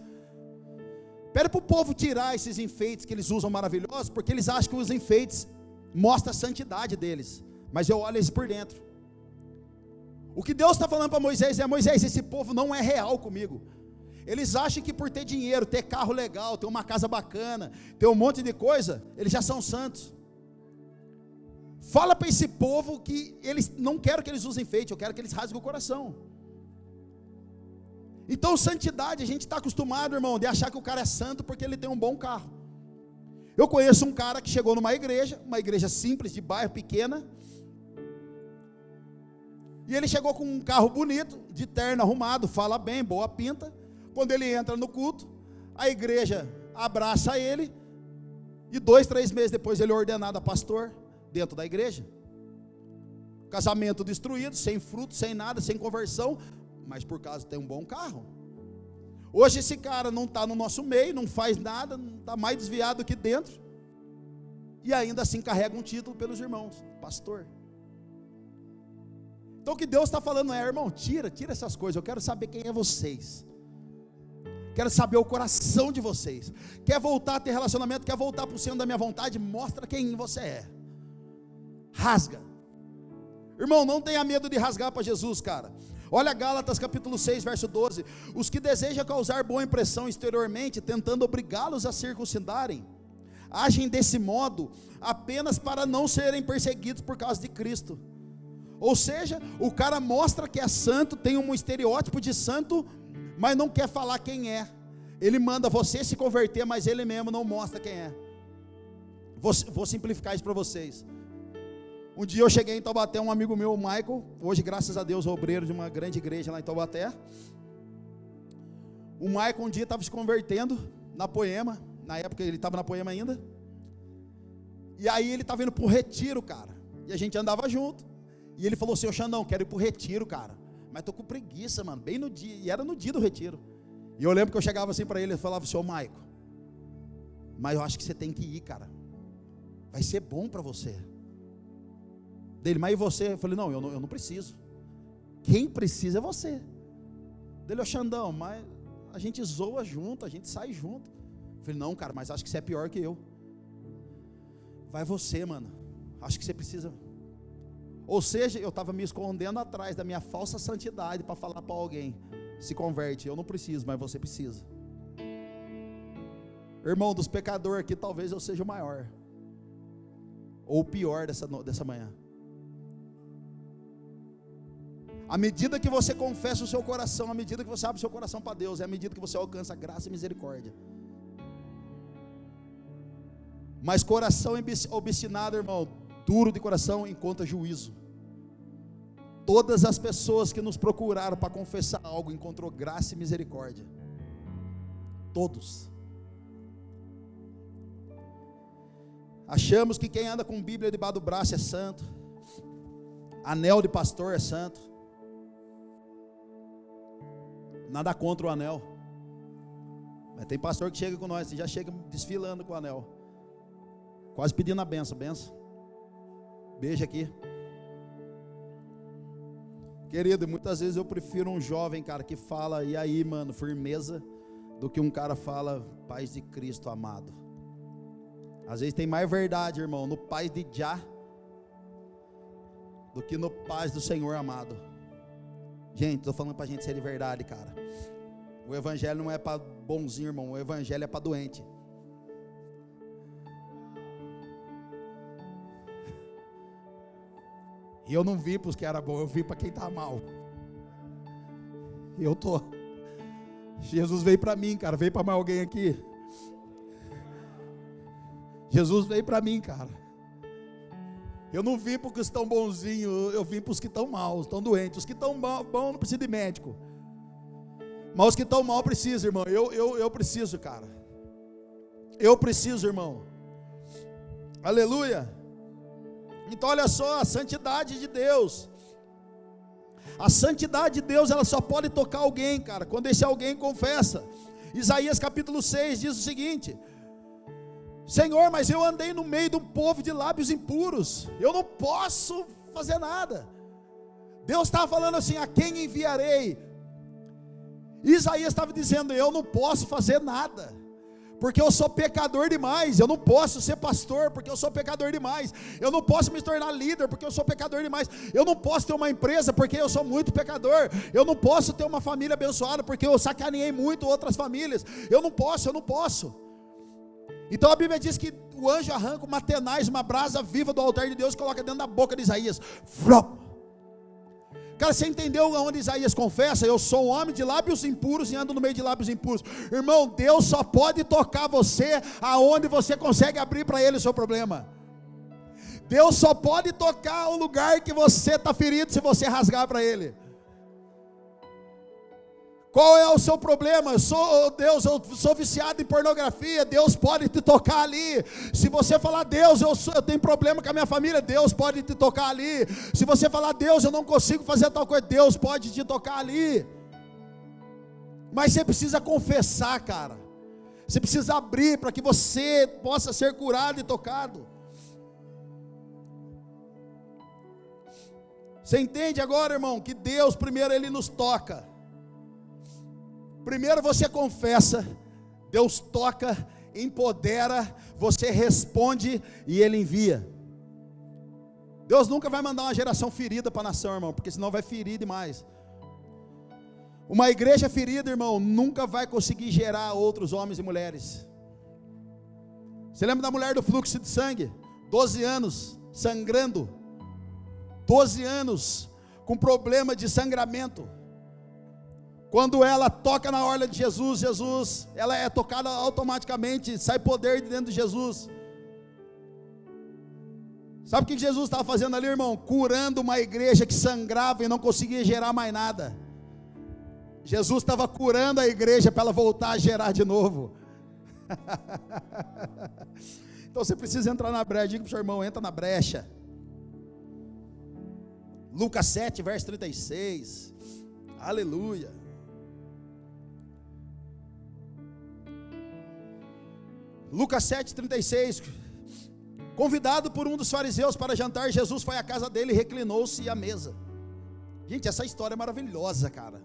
pede para o povo tirar esses enfeites que eles usam maravilhosos, porque eles acham que os enfeites mostram a santidade deles, mas eu olho eles por dentro. O que Deus está falando para Moisés é: Moisés, esse povo não é real comigo. Eles acham que por ter dinheiro, ter carro legal, ter uma casa bacana, ter um monte de coisa, eles já são santos. Fala para esse povo que eles não quero que eles usem enfeite, eu quero que eles rasguem o coração. Então, santidade, a gente está acostumado, irmão, de achar que o cara é santo porque ele tem um bom carro. Eu conheço um cara que chegou numa igreja simples, de bairro, pequena, e ele chegou com um carro bonito, de terno arrumado, fala bem, boa pinta. Quando ele entra no culto, a igreja abraça ele, e 2, 3 meses depois ele é ordenado a pastor dentro da igreja. Casamento destruído, sem fruto, sem nada, sem conversão, mas por causa tem um bom carro. Hoje esse cara não está no nosso meio, não faz nada, não está mais desviado que dentro, e ainda assim carrega um título pelos irmãos, pastor. Então o que Deus está falando é: irmão, tira essas coisas, eu quero saber quem é vocês, quero saber o coração de vocês. Quer voltar a ter relacionamento, quer voltar para o centro da minha vontade, mostra quem você é, rasga. Irmão, não tenha medo de rasgar para Jesus, cara. Olha Gálatas capítulo 6, verso 12. Os que desejam causar boa impressão exteriormente, tentando obrigá-los a circuncidarem, agem desse modo apenas para não serem perseguidos por causa de Cristo. Ou seja, o cara mostra que é santo, tem um estereótipo de santo, mas não quer falar quem é. Ele manda você se converter, mas ele mesmo não mostra quem é. Vou simplificar isso para vocês. Um dia eu cheguei em Taubaté, um amigo meu, o Michael, hoje graças a Deus obreiro de uma grande igreja lá em Taubaté. O Michael um dia estava se convertendo na Poema, na época ele estava na Poema ainda, e aí ele estava indo para o retiro, cara, e a gente andava junto, e ele falou assim: ô Xandão, quero ir para o retiro, cara, mas estou com preguiça, mano, bem no dia, e era no dia do retiro. E eu lembro que eu chegava assim para ele e falava assim: ô Michael, mas eu acho que você tem que ir, cara, vai ser bom para você. Dele: mas e você? Eu falei: não, eu não preciso. Quem precisa é você. Dele: ô Xandão, mas a gente zoa junto, a gente sai junto. Eu falei: não, cara, mas acho que você é pior que eu. Vai você, mano, acho que você precisa. Ou seja, eu estava me escondendo atrás da minha falsa santidade para falar para alguém: se converte. Eu não preciso, mas você precisa. Irmão, dos pecadores aqui, talvez eu seja o maior, ou o pior dessa manhã. À medida que você confessa o seu coração, à medida que você abre o seu coração para Deus, é à medida que você alcança graça e misericórdia. Mas coração obstinado, irmão, duro de coração, encontra juízo. Todas as pessoas que nos procuraram para confessar algo, encontrou graça e misericórdia. Todos. Achamos que quem anda com Bíblia debaixo do braço é santo, anel de pastor é santo. Nada contra o anel, mas tem pastor que chega com nós, já chega desfilando com o anel, quase pedindo a benção, beijo aqui. Querido, muitas vezes eu prefiro um jovem, cara, que fala: e aí, mano, firmeza, do que um cara fala: paz de Cristo amado. Às vezes tem mais verdade, irmão, no paz de Já do que no paz do Senhor amado. Gente, estou falando para a gente ser de verdade, cara. O evangelho não é para bonzinho, irmão, o evangelho é para doente. E eu não vi para os que era bom, eu vi para quem está mal. E eu tô. Jesus veio para mim, cara. Veio para mais alguém aqui? Jesus veio para mim, cara. Eu não vim para os que estão bonzinhos, eu vim para os que estão maus, estão doentes. Os que estão bons não precisam de médico, mas os que estão mal precisam, irmão. Eu preciso, cara. Eu preciso, irmão. Aleluia. Então olha só, a santidade de Deus. A santidade de Deus, ela só pode tocar alguém, cara, quando esse alguém confessa. Isaías capítulo 6 diz o seguinte: Senhor, mas eu andei no meio de um povo de lábios impuros, eu não posso fazer nada. Deus estava falando assim: a quem enviarei? Isaías estava dizendo: eu não posso fazer nada, porque eu sou pecador demais. Eu não posso ser pastor, porque eu sou pecador demais. Eu não posso me tornar líder, porque eu sou pecador demais. Eu não posso ter uma empresa, porque eu sou muito pecador. Eu não posso ter uma família abençoada, porque eu sacaneei muito outras famílias. Eu não posso. Então a Bíblia diz que o anjo arranca uma tenaz, uma brasa viva do altar de Deus, e coloca dentro da boca de Isaías. Flop. Cara, você entendeu onde Isaías confessa? Eu sou um homem de lábios impuros e ando no meio de lábios impuros. Irmão, Deus só pode tocar você aonde você consegue abrir para Ele o seu problema. Deus só pode tocar o lugar que você está ferido se você rasgar para Ele. Qual é o seu problema? Eu sou viciado em pornografia. Deus pode te tocar ali. Se você falar: Deus, eu tenho problema com a minha família, Deus pode te tocar ali. Se você falar: Deus, eu não consigo fazer tal coisa, Deus pode te tocar ali. Mas você precisa confessar, cara. Você precisa abrir para que você possa ser curado e tocado. Você entende agora, irmão, que Deus primeiro Ele nos toca. Primeiro você confessa, Deus toca, empodera, você responde e Ele envia. Deus nunca vai mandar uma geração ferida para a nação, irmão, porque senão vai ferir demais. Uma igreja ferida, irmão, nunca vai conseguir gerar outros homens e mulheres. Você lembra da mulher do fluxo de sangue? 12 anos, sangrando. 12 anos, com problema de sangramento. Quando ela toca na orla de Jesus, ela é tocada automaticamente, sai poder de dentro de Jesus. Sabe o que Jesus estava fazendo ali, irmão? Curando uma igreja que sangrava e não conseguia gerar mais nada. Jesus estava curando a igreja para ela voltar a gerar de novo. Então você precisa entrar na brecha. Diga para o seu irmão: entra na brecha. Lucas 7, verso 36. Aleluia. Lucas 7, 36. Convidado por um dos fariseus para jantar, Jesus foi à casa dele e reclinou-se à mesa. Gente, essa história é maravilhosa, cara.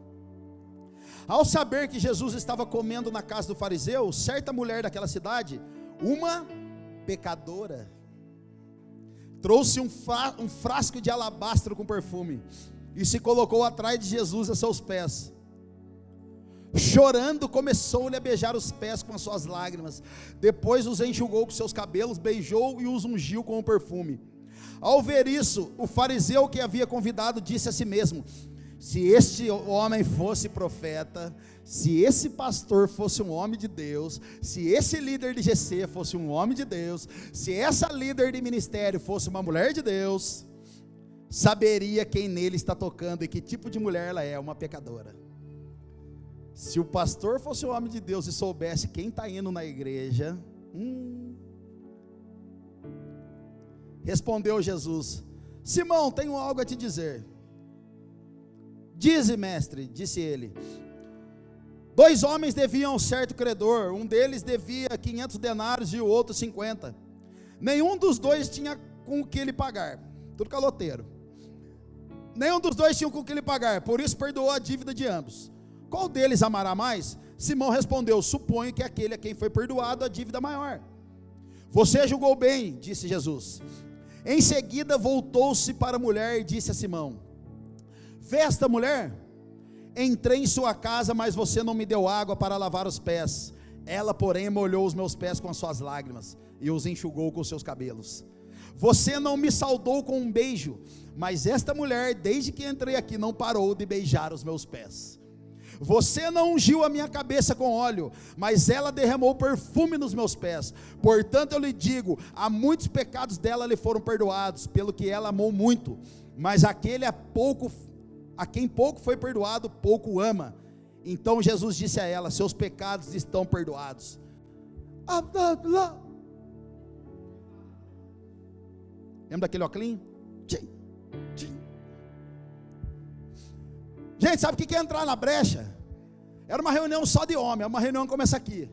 Ao saber que Jesus estava comendo na casa do fariseu, certa mulher daquela cidade, uma pecadora, trouxe um frasco de alabastro com perfume e se colocou atrás de Jesus a seus pés. Chorando, começou-lhe a beijar os pés com as suas lágrimas. Depois os enxugou com seus cabelos, beijou e os ungiu com o perfume. Ao ver isso, o fariseu que havia convidado disse a si mesmo: se este homem fosse profeta, se esse pastor fosse um homem de Deus, se esse líder de GC fosse um homem de Deus, se essa líder de ministério fosse uma mulher de Deus, saberia quem nele está tocando e que tipo de mulher ela é, uma pecadora. Se o pastor fosse um homem de Deus e soubesse quem está indo na igreja, respondeu Jesus: Simão, tenho algo a te dizer. Dize, mestre, disse ele. 2 homens deviam a um certo credor, um deles devia 500 denários e o outro 50. Nenhum dos dois tinha com o que lhe pagar, tudo caloteiro. Nenhum dos dois tinha com o que lhe pagar, por isso perdoou a dívida de ambos. Qual deles amará mais? Simão respondeu: suponho que aquele a quem foi perdoado a dívida maior. Você julgou bem, disse Jesus. Em seguida voltou-se para a mulher e disse a Simão: vê esta mulher? Entrei em sua casa, mas você não me deu água para lavar os pés. Ela, porém, molhou os meus pés com as suas lágrimas e os enxugou com os seus cabelos. Você não me saudou com um beijo, mas esta mulher, desde que entrei aqui, não parou de beijar os meus pés. Você não ungiu a minha cabeça com óleo, mas ela derramou perfume nos meus pés. Portanto eu lhe digo, há muitos pecados dela lhe foram perdoados, pelo que ela amou muito. Mas aquele a quem pouco foi perdoado, pouco ama. Então Jesus disse a ela, seus pecados estão perdoados. Lembra daquele óculos? Gente, sabe o que é entrar na brecha? Era uma reunião só de homem, uma reunião que começa aqui.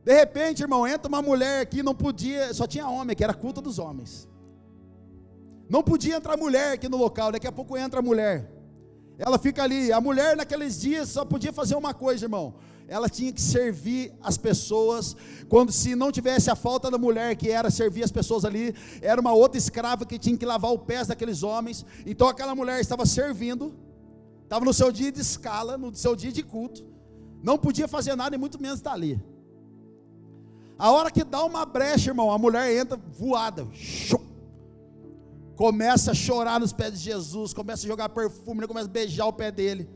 De repente, irmão, entra uma mulher aqui, não podia, só tinha homem, que era culto dos homens. Não podia entrar mulher aqui no local, daqui a pouco entra a mulher. Ela fica ali, a mulher naqueles dias só podia fazer uma coisa, irmão. Ela tinha que servir as pessoas, quando se não tivesse a falta da mulher, que era servir as pessoas ali, era uma outra escrava que tinha que lavar os pés daqueles homens. Então aquela mulher estava servindo, estava no seu dia de escala, no seu dia de culto, não podia fazer nada e muito menos estar ali. A hora que dá uma brecha, irmão, a mulher entra voada, começa a chorar nos pés de Jesus, começa a jogar perfume, começa a beijar o pé dele,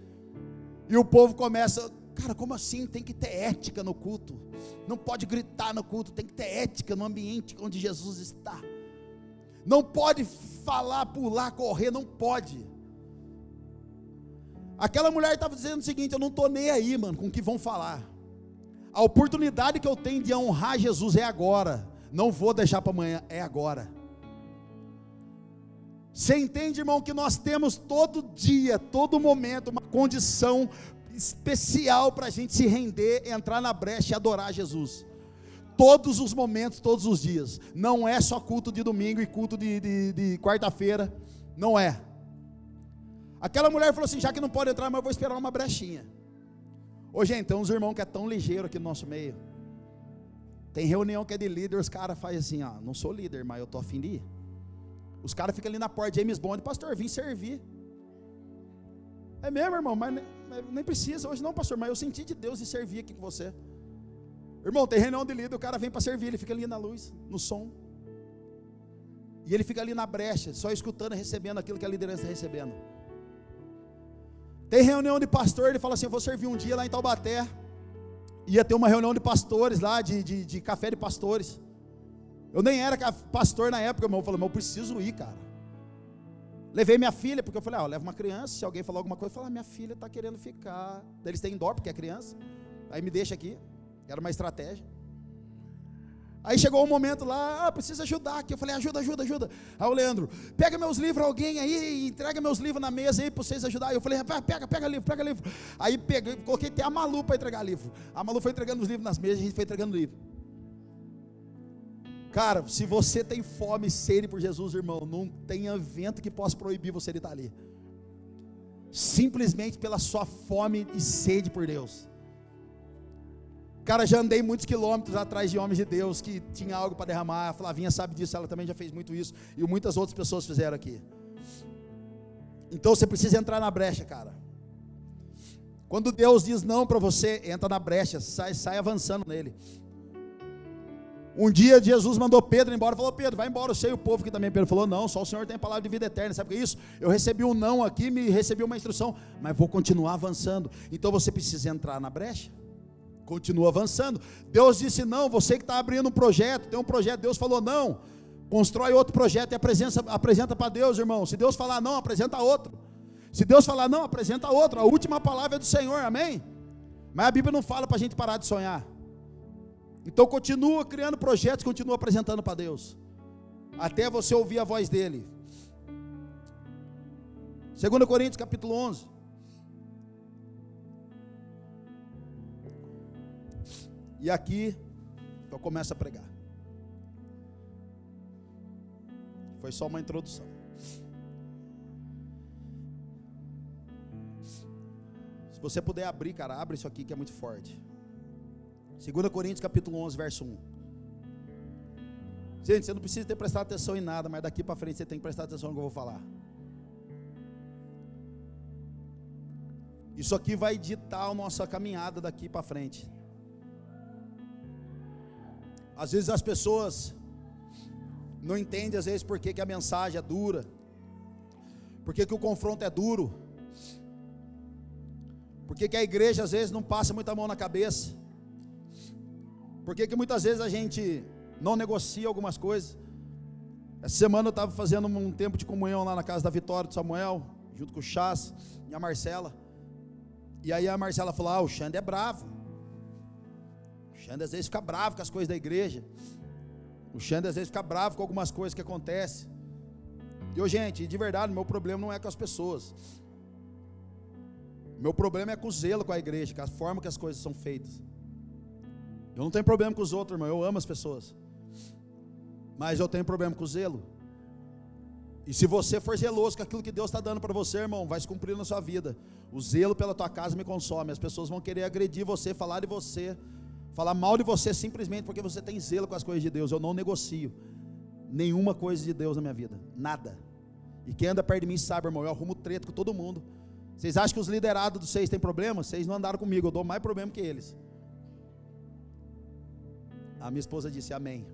e o povo começa, cara, como assim? Tem que ter ética no culto, não pode gritar no culto, tem que ter ética no ambiente onde Jesus está, não pode falar, pular, correr, não pode. Aquela mulher estava dizendo o seguinte, eu não estou nem aí, mano, com o que vão falar, a oportunidade que eu tenho de honrar Jesus é agora, não vou deixar para amanhã, é agora. Você entende, irmão, que nós temos todo dia, todo momento, uma condição especial para a gente se render, entrar na brecha e adorar Jesus, todos os momentos, todos os dias, não é só culto de domingo e culto de quarta-feira, não é. Aquela mulher falou assim, já que não pode entrar, mas eu vou esperar uma brechinha. Hoje então, os irmãos que é tão ligeiro aqui no nosso meio, tem reunião que é de líder, os caras fazem assim, ó, não sou líder, mas eu estou a fim de ir. Os caras ficam ali na porta, James Bond, pastor, vim servir. É mesmo, irmão, mas nem precisa hoje não, pastor, mas eu senti de Deus de servir aqui com você. Irmão, tem reunião de líder, o cara vem para servir, ele fica ali na luz, no som. E ele fica ali na brecha, só escutando e recebendo aquilo que a liderança está recebendo. Tem reunião de pastor, ele fala assim, eu vou servir um dia lá em Taubaté. Ia ter uma reunião de pastores lá, de café de pastores. Eu nem era pastor na época, irmão. Eu falei, mas eu preciso ir, cara. Levei minha filha, porque eu falei, leva uma criança. Se alguém falar alguma coisa, eu falo, minha filha está querendo ficar. Daí eles têm dó, porque é criança. Aí me deixa aqui. Era uma estratégia. Aí chegou um momento lá, precisa ajudar aqui. Eu falei, ajuda. Aí o Leandro, pega meus livros, alguém aí, entrega meus livros na mesa aí para vocês ajudarem. Eu falei, pega livro. Aí peguei, coloquei até a Malu para entregar livro. A Malu foi entregando os livros nas mesas, a gente foi entregando livro. Cara, se você tem fome e sede por Jesus, irmão, não tem evento que possa proibir você de estar ali. Simplesmente pela sua fome e sede por Deus. Cara, já andei muitos quilômetros atrás de homens de Deus que tinha algo para derramar. A Flavinha sabe disso, ela também já fez muito isso. E muitas outras pessoas fizeram aqui. Então você precisa entrar na brecha, cara. Quando Deus diz não para você, entra na brecha, sai avançando nele. Um dia Jesus mandou Pedro embora, falou, Pedro, vai embora, eu sei o povo que também. Pedro falou, não, só o Senhor tem a palavra de vida eterna. Sabe o que é isso? Eu recebi um não aqui, recebi uma instrução, mas vou continuar avançando. Então você precisa entrar na brecha. Continua avançando. Deus disse não, você que está abrindo um projeto, tem um projeto, Deus falou não, constrói outro projeto e apresenta para Deus, irmão. Se Deus falar não, apresenta outro. Se Deus falar não, apresenta outro. A última palavra é do Senhor, amém? Mas a Bíblia não fala para a gente parar de sonhar. Então continua criando projetos, continua apresentando para Deus, até você ouvir a voz dele. 2 Coríntios capítulo 11. E aqui eu começo a pregar. Foi só uma introdução. Se você puder abrir, cara, abre isso aqui que é muito forte. 2 Coríntios capítulo 11, verso 1. Gente, você não precisa ter prestado atenção em nada, mas daqui para frente você tem que prestar atenção no que eu vou falar. Isso aqui vai ditar a nossa caminhada daqui para frente. Às vezes as pessoas não entendem, às vezes, por que a mensagem é dura, por que o confronto é duro, Por que a igreja às vezes não passa muita mão na cabeça? Por que muitas vezes a gente não negocia algumas coisas? Essa semana eu estava fazendo um tempo de comunhão lá na casa da Vitória, do Samuel, junto com o Chás e a Marcela. E aí a Marcela falou: o Xande é bravo. O Xande às vezes fica bravo com as coisas da igreja. O Xande às vezes fica bravo com algumas coisas que acontecem. E gente, de verdade, meu problema não é com as pessoas. Meu problema é com o zelo com a igreja, com a forma que as coisas são feitas. Eu não tenho problema com os outros, irmão, eu amo as pessoas. Mas eu tenho problema com o zelo. E se você for zeloso com aquilo que Deus está dando para você, irmão, vai se cumprir na sua vida. O zelo pela tua casa me consome. As pessoas vão querer agredir você, falar de você, falar mal de você, simplesmente porque você tem zelo com as coisas de Deus. Eu não negocio nenhuma coisa de Deus na minha vida, nada. E quem anda perto de mim sabe, irmão, eu arrumo treta com todo mundo. Vocês acham que os liderados de vocês têm problema? Vocês não andaram comigo, eu dou mais problema que eles. A minha esposa disse amém.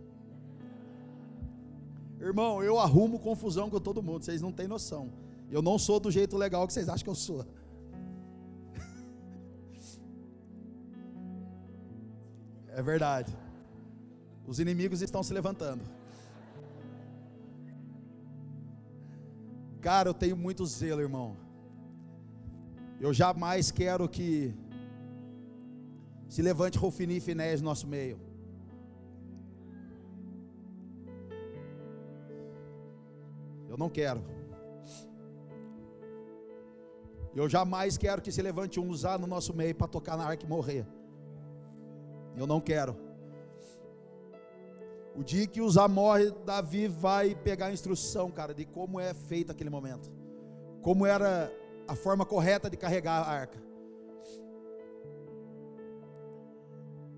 Irmão, eu arrumo confusão com todo mundo, vocês não têm noção. Eu não sou do jeito legal que vocês acham que eu sou. É verdade. Os inimigos estão se levantando. Cara, eu tenho muito zelo, irmão. Eu jamais quero que se levante Rufini e Finéias no nosso meio. Eu não quero. Eu jamais quero que se levante um usar no nosso meio para tocar na arca e morrer. Eu não quero. O dia que Uzá morre, Davi vai pegar a instrução, cara, de como é feito aquele momento. Como era a forma correta de carregar a arca.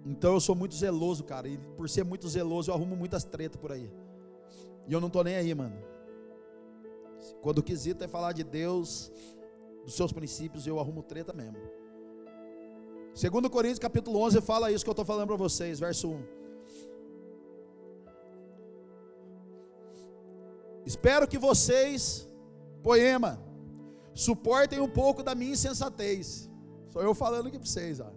Então eu sou muito zeloso, cara, e por ser muito zeloso eu arrumo muitas tretas por aí. E eu não estou nem aí, mano. Quando o quesito é falar de Deus, dos seus princípios, eu arrumo treta mesmo. 2 Coríntios capítulo 11 fala isso que eu estou falando para vocês, verso 1. Espero que vocês, poema, suportem um pouco da minha insensatez. Sou eu falando aqui para vocês, ó.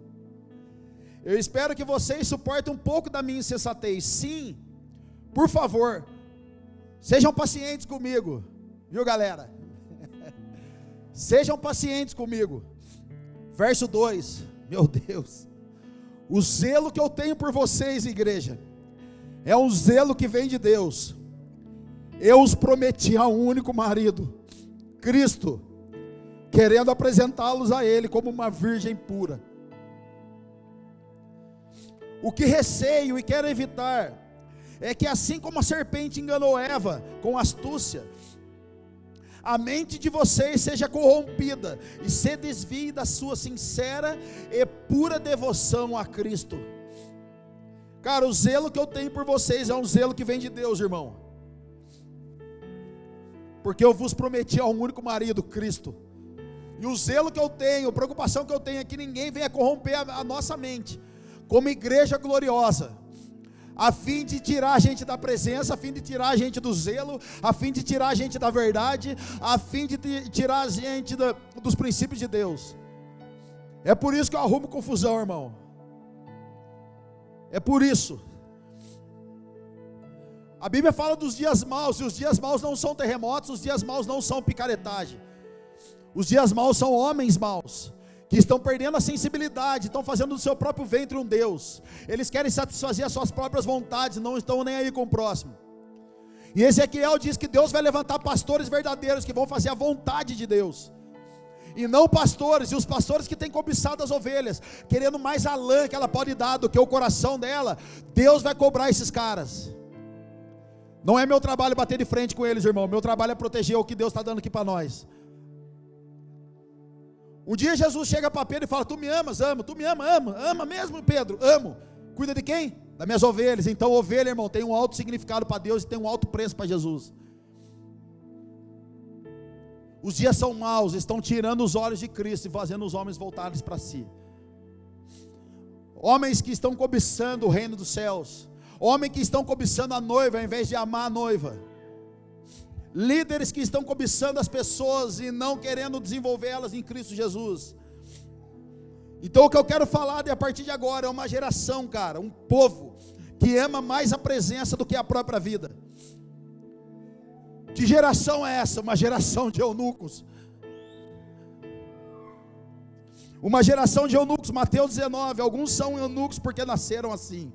Eu espero que vocês suportem um pouco da minha insensatez. Sim, por favor, sejam pacientes comigo. Viu, galera? Sejam pacientes comigo. Verso 2. Meu Deus. O zelo que eu tenho por vocês, igreja, é um zelo que vem de Deus. Eu os prometi a um único marido, Cristo, querendo apresentá-los a Ele como uma virgem pura. O que receio e quero evitar é que, assim como a serpente enganou Eva com astúcia, a mente de vocês seja corrompida e se desvie da sua sincera e pura devoção a Cristo. Cara, o zelo que eu tenho por vocês é um zelo que vem de Deus, irmão. Porque eu vos prometi a um único marido, Cristo. E o zelo que eu tenho, a preocupação que eu tenho é que ninguém venha corromper a nossa mente, como igreja gloriosa, a fim de tirar a gente da presença, a fim de tirar a gente do zelo, a fim de tirar a gente da verdade, a fim de tirar a gente dos princípios de Deus. É por isso que eu arrumo confusão, irmão. É por isso. A Bíblia fala dos dias maus, e os dias maus não são terremotos, os dias maus não são picaretagem. Os dias maus são homens maus, que estão perdendo a sensibilidade, estão fazendo do seu próprio ventre um Deus. Eles querem satisfazer as suas próprias vontades, não estão nem aí com o próximo. E Ezequiel diz que Deus vai levantar pastores verdadeiros, que vão fazer a vontade de Deus, e não pastores, e os pastores que têm cobiçado as ovelhas, querendo mais a lã que ela pode dar do que o coração dela, Deus vai cobrar esses caras. Não é meu trabalho bater de frente com eles, irmão. Meu trabalho é proteger o que Deus está dando aqui para nós. Um dia Jesus chega para Pedro e fala: tu me amas? Amo. Tu me ama? Ama mesmo, Pedro? Amo. Cuida de quem? Das minhas ovelhas. Então ovelha, irmão, tem um alto significado para Deus e tem um alto preço para Jesus. Os dias são maus, estão tirando os olhos de Cristo e fazendo os homens voltarem para si. Homens que estão cobiçando o reino dos céus, homens que estão cobiçando a noiva ao invés de amar a noiva, líderes que estão cobiçando as pessoas e não querendo desenvolvê-las em Cristo Jesus. Então o que eu quero falar a partir de agora é uma geração, cara, um povo que ama mais a presença do que a própria vida. Que geração é essa? Uma geração de eunucos. Uma geração de eunucos. Mateus 19, alguns são eunucos porque nasceram assim.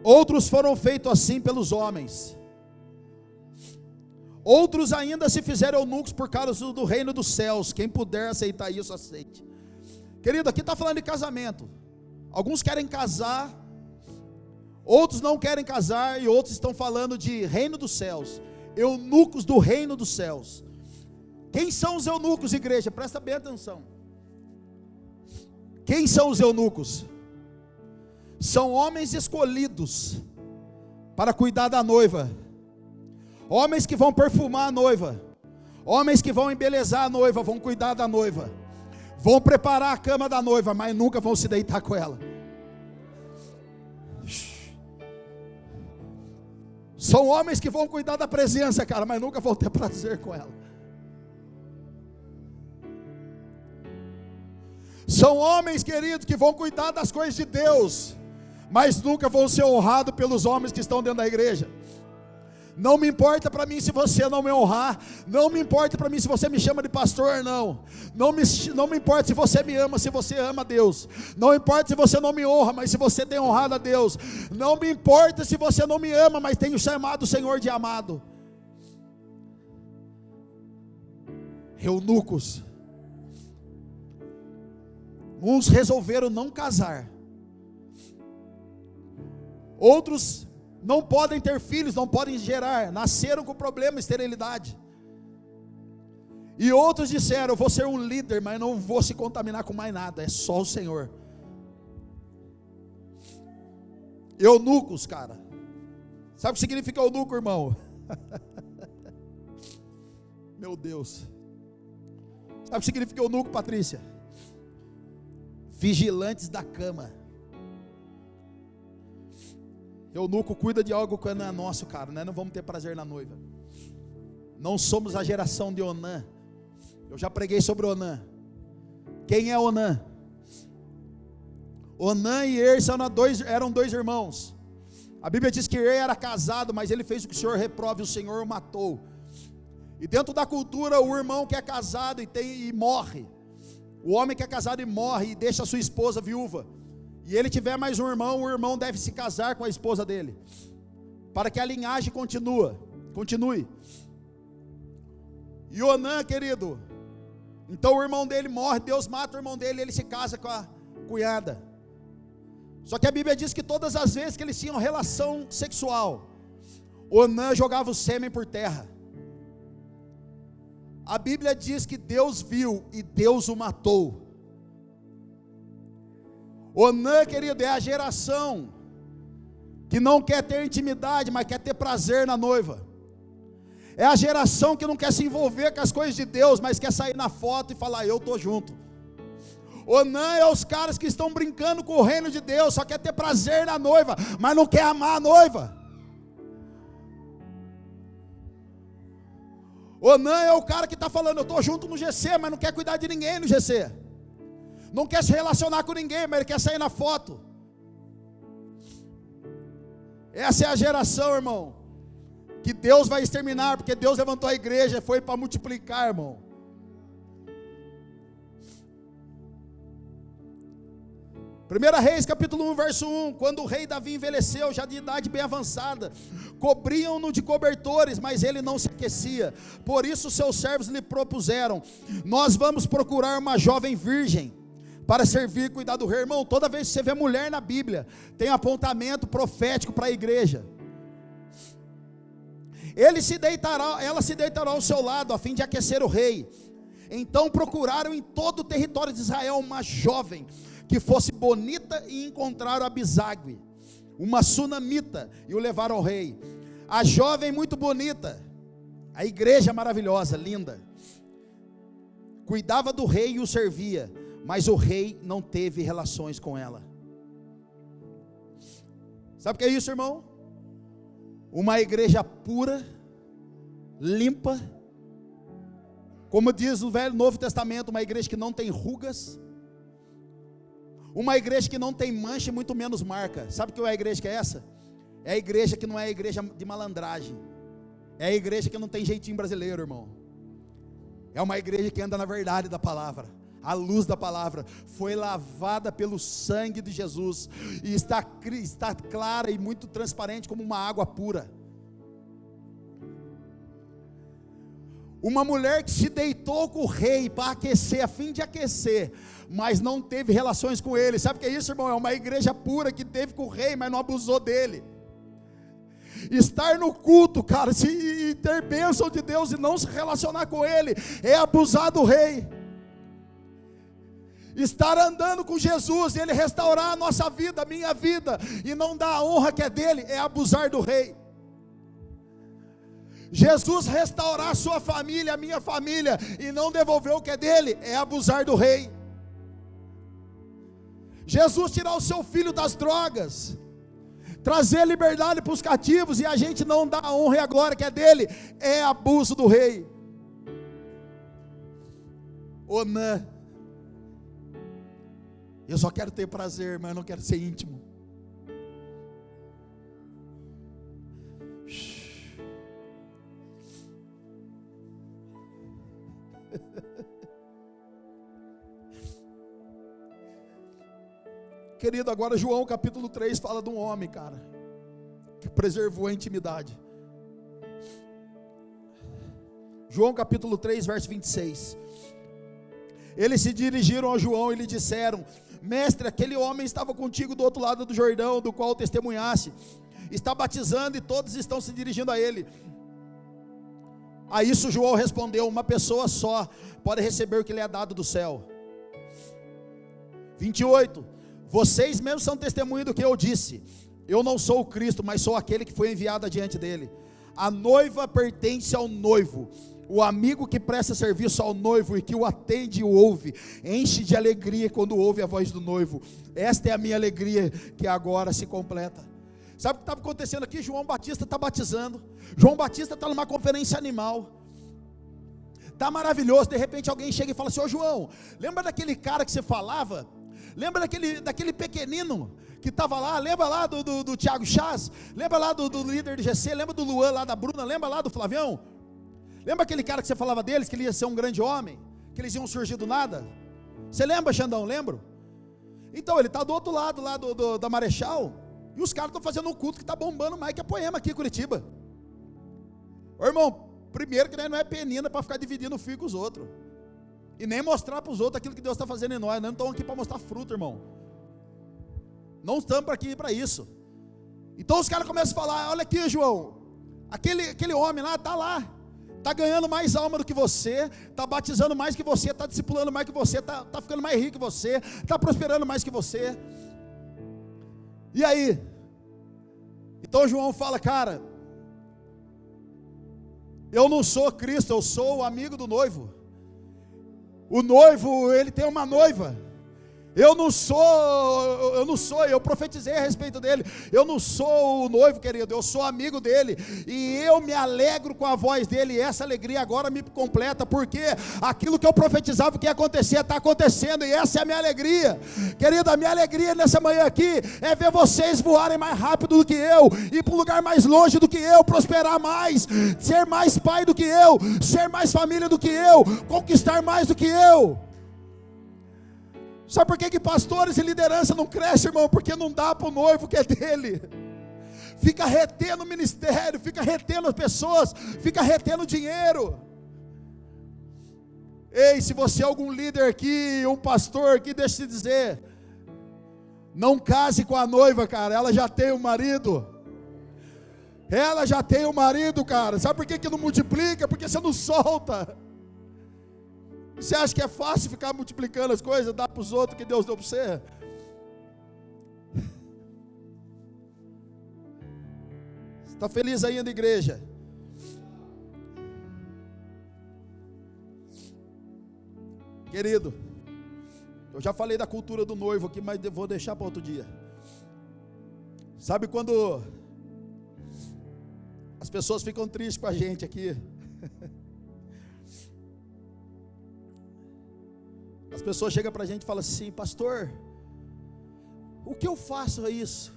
Outros foram feitos assim pelos homens. Outros ainda se fizeram eunucos por causa do reino dos céus. Quem puder aceitar isso, aceite. Querido, aqui está falando de casamento. Alguns querem casar, outros não querem casar, e outros estão falando de reino dos céus. Eunucos do reino dos céus. Quem são os eunucos, igreja? Presta bem atenção. Quem são os eunucos? São homens escolhidos para cuidar da noiva. Homens que vão perfumar a noiva. Homens que vão embelezar a noiva, vão cuidar da noiva. Vão preparar a cama da noiva, mas nunca vão se deitar com ela. São homens que vão cuidar da presença, cara, mas nunca vão ter prazer com ela. São homens, queridos, que vão cuidar das coisas de Deus, mas nunca vão ser honrados pelos homens que estão dentro da igreja. Não me importa para mim se você não me honrar. Não me importa para mim se você me chama de pastor, não. Não me importa se você me ama, se você ama a Deus. Não importa se você não me honra, mas se você tem honrado a Deus. Não me importa se você não me ama, mas tem chamado o Senhor de amado. Eunucos. Uns resolveram não casar. Outros não podem ter filhos, não podem gerar, nasceram com problema, esterilidade. E outros disseram: eu vou ser um líder, mas não vou se contaminar com mais nada, é só o Senhor. Eunucos, cara. Sabe o que significa eunuco, irmão? Meu Deus. Sabe o que significa eunuco, Patrícia? Vigilantes da cama. Eunuco cuida de algo que não é nosso, cara. Nós não vamos ter prazer na noiva. Não somos a geração de Onã. Eu já preguei sobre Onã. Quem é Onã? Onã e Er eram dois irmãos. A Bíblia diz que Er era casado, mas ele fez o que o Senhor reprove, o Senhor o matou. E dentro da cultura, o irmão que é casado e morre. O homem que é casado e morre e deixa a sua esposa viúva, e ele tiver mais um irmão, o irmão deve se casar com a esposa dele, para que a linhagem continue. E Onã, querido, então o irmão dele morre, Deus mata o irmão dele e ele se casa com a cunhada. Só que a Bíblia diz que todas as vezes que eles tinham relação sexual, Onã jogava o sêmen por terra. A Bíblia diz que Deus viu e Deus o matou. Onã, querido, é a geração que não quer ter intimidade, mas quer ter prazer na noiva. É a geração que não quer se envolver com as coisas de Deus, mas quer sair na foto e falar: eu estou junto. Onã é os caras que estão brincando com o reino de Deus, só quer ter prazer na noiva, mas não quer amar a noiva. Onã é o cara que está falando: eu estou junto no GC, mas não quer cuidar de ninguém no GC. Não quer se relacionar com ninguém, mas ele quer sair na foto. Essa é a geração, irmão, que Deus vai exterminar, porque Deus levantou a igreja, foi para multiplicar, irmão. Primeira Reis, capítulo 1, verso 1. Quando o rei Davi envelheceu, já de idade bem avançada, cobriam-no de cobertores, mas ele não se aquecia. Por isso seus servos lhe propuseram: nós vamos procurar uma jovem virgem para servir e cuidar do rei. Irmão, toda vez que você vê mulher na Bíblia, tem apontamento profético para a igreja. Ela se deitará ao seu lado, a fim de aquecer o rei. Então procuraram em todo o território de Israel uma jovem que fosse bonita, e encontraram Abisague, uma sunamita, e o levaram ao rei. A jovem muito bonita, a igreja maravilhosa, linda, cuidava do rei e o servia, mas o rei não teve relações com ela. Sabe o que é isso, irmão? Uma igreja pura, limpa, Como diz no Novo Testamento, uma igreja que não tem rugas, uma igreja que não tem mancha e muito menos marca. Sabe que é a igreja que é essa? É a igreja que não é a igreja de malandragem, é a igreja que não tem jeitinho brasileiro, irmão. É uma igreja que anda na verdade da palavra, a luz da palavra, foi lavada pelo sangue de Jesus, e está clara e muito transparente como uma água pura. Uma mulher que se deitou com o rei para aquecer, a fim de aquecer, mas não teve relações com ele. Sabe o que é isso, irmão? É uma igreja pura que teve com o rei, mas não abusou dele. Estar no culto, cara, e ter bênção de Deus e não se relacionar com ele, é abusar do rei. Estar andando com Jesus, ele restaurar a nossa vida, a minha vida, e não dar a honra que é dele, é abusar do rei. Jesus restaurar a sua família, a minha família, e não devolver o que é dele, é abusar do rei. Jesus tirar o seu filho das drogas, trazer liberdade para os cativos, e a gente não dá a honra e a glória que é dele, é abuso do rei. Onã, eu só quero ter prazer, mas eu não quero ser íntimo. Querido, agora João capítulo 3 fala de um homem, cara, que preservou a intimidade. João capítulo 3, verso 26. Eles se dirigiram a João e lhe disseram: mestre, aquele homem estava contigo do outro lado do Jordão, do qual testemunhaste, está batizando e todos estão se dirigindo a ele. A isso João respondeu: uma pessoa só pode receber o que lhe é dado do céu. 28. Vocês mesmos são testemunho do que eu disse. Eu não sou o Cristo, mas sou aquele que foi enviado adiante dele. A noiva pertence ao noivo. O amigo que presta serviço ao noivo e que o atende e o ouve, enche de alegria quando ouve a voz do noivo. Esta é a minha alegria que agora se completa. Sabe o que estava acontecendo aqui? João Batista está batizando. João Batista está numa conferência animal. Está maravilhoso. De repente alguém chega e fala assim: ô João, lembra daquele cara que você falava? Lembra daquele pequenino que estava lá? Lembra lá do Tiago Chaz? Lembra lá do líder de GC? Lembra do Luan lá da Bruna? Lembra lá do Flavião? Lembra aquele cara que você falava deles, que ele ia ser um grande homem, que eles iam surgir do nada? Você lembra, Xandão? Lembro? Então ele está do outro lado lá da Marechal, e os caras estão fazendo um culto que está bombando mais que a Poema aqui em Curitiba. Ô irmão, primeiro que nós não é penina para ficar dividindo o fio com os outros, e nem mostrar para os outros aquilo que Deus está fazendo em nós. Nós não estamos aqui para mostrar fruto, irmão. Não estamos aqui para isso. Então os caras começam a falar: olha aqui, João, aquele homem lá, está ganhando mais alma do que você, está batizando mais que você, está discipulando mais que você, está ficando mais rico que você, está prosperando mais que você. E aí? Então João fala: cara, eu não sou Cristo, eu sou o amigo do noivo. O noivo, ele tem uma noiva. Eu não sou, eu profetizei a respeito dele. Eu não sou o noivo, querido, eu sou amigo dele, e eu me alegro com a voz dele, e essa alegria agora me completa, porque aquilo que eu profetizava que ia acontecer, está acontecendo, e essa é a minha alegria. Querido, a minha alegria nessa manhã aqui, é ver vocês voarem mais rápido do que eu, ir para um lugar mais longe do que eu, prosperar mais, ser mais pai do que eu, ser mais família do que eu, conquistar mais do que eu. Sabe por que pastores e liderança não crescem, irmão? Porque não dá para o noivo que é dele. Fica retendo o ministério, fica retendo as pessoas, fica retendo dinheiro. Ei, se você é algum líder aqui, um pastor aqui, deixa eu te dizer, não case com a noiva, cara, ela já tem um marido. Ela já tem um marido, cara. Sabe por que não multiplica? Porque você não solta. Você acha que é fácil ficar multiplicando as coisas, dar para os outros que Deus deu para você? Você está feliz ainda, igreja? Querido, eu já falei da cultura do noivo aqui, mas vou deixar para outro dia. Sabe quando as pessoas ficam tristes com a gente aqui? As pessoas chegam para a gente e falam assim: pastor, o que eu faço é isso?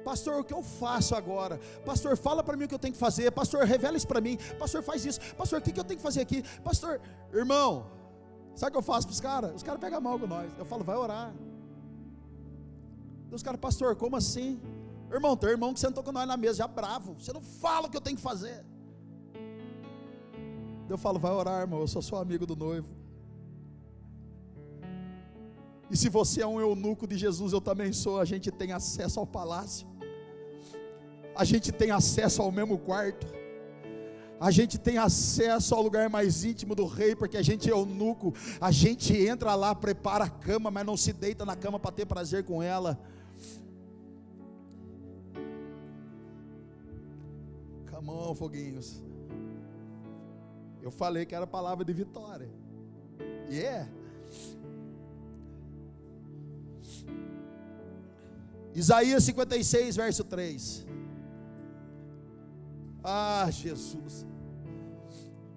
Pastor, o que eu faço agora? Pastor, fala para mim o que eu tenho que fazer. Pastor, revela isso para mim. Pastor, faz isso. Pastor, o que eu tenho que fazer aqui? Pastor, irmão, sabe o que eu faço para os caras? Os caras pegam mal com nós. Eu falo: vai orar. Os caras: pastor, como assim? Irmão, teu irmão que sentou com nós na mesa, já bravo. Você não fala o que eu tenho que fazer. Eu falo: vai orar, irmão, eu sou seu amigo do noivo. E se você é um eunuco de Jesus, eu também sou. A gente tem acesso ao palácio, a gente tem acesso ao mesmo quarto, a gente tem acesso ao lugar mais íntimo do rei, porque a gente é eunuco. A gente entra lá, prepara a cama, mas não se deita na cama para ter prazer com ela. Come on, foguinhos. Eu falei que era palavra de vitória. Isaías 56, verso 3. Ah, Jesus.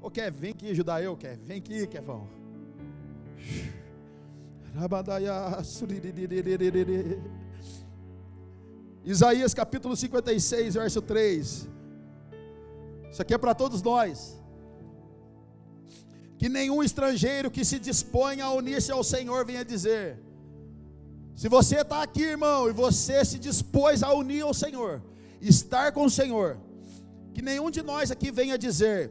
Ô, Kevin, vem aqui ajudar eu, Kevin. Vem aqui, Kevão. Isaías capítulo 56, verso 3. Isso aqui é para todos nós. Que nenhum estrangeiro que se disponha a unir-se ao Senhor venha dizer. Se você está aqui, irmão, e você se dispôs a unir ao Senhor, estar com o Senhor, que nenhum de nós aqui venha dizer: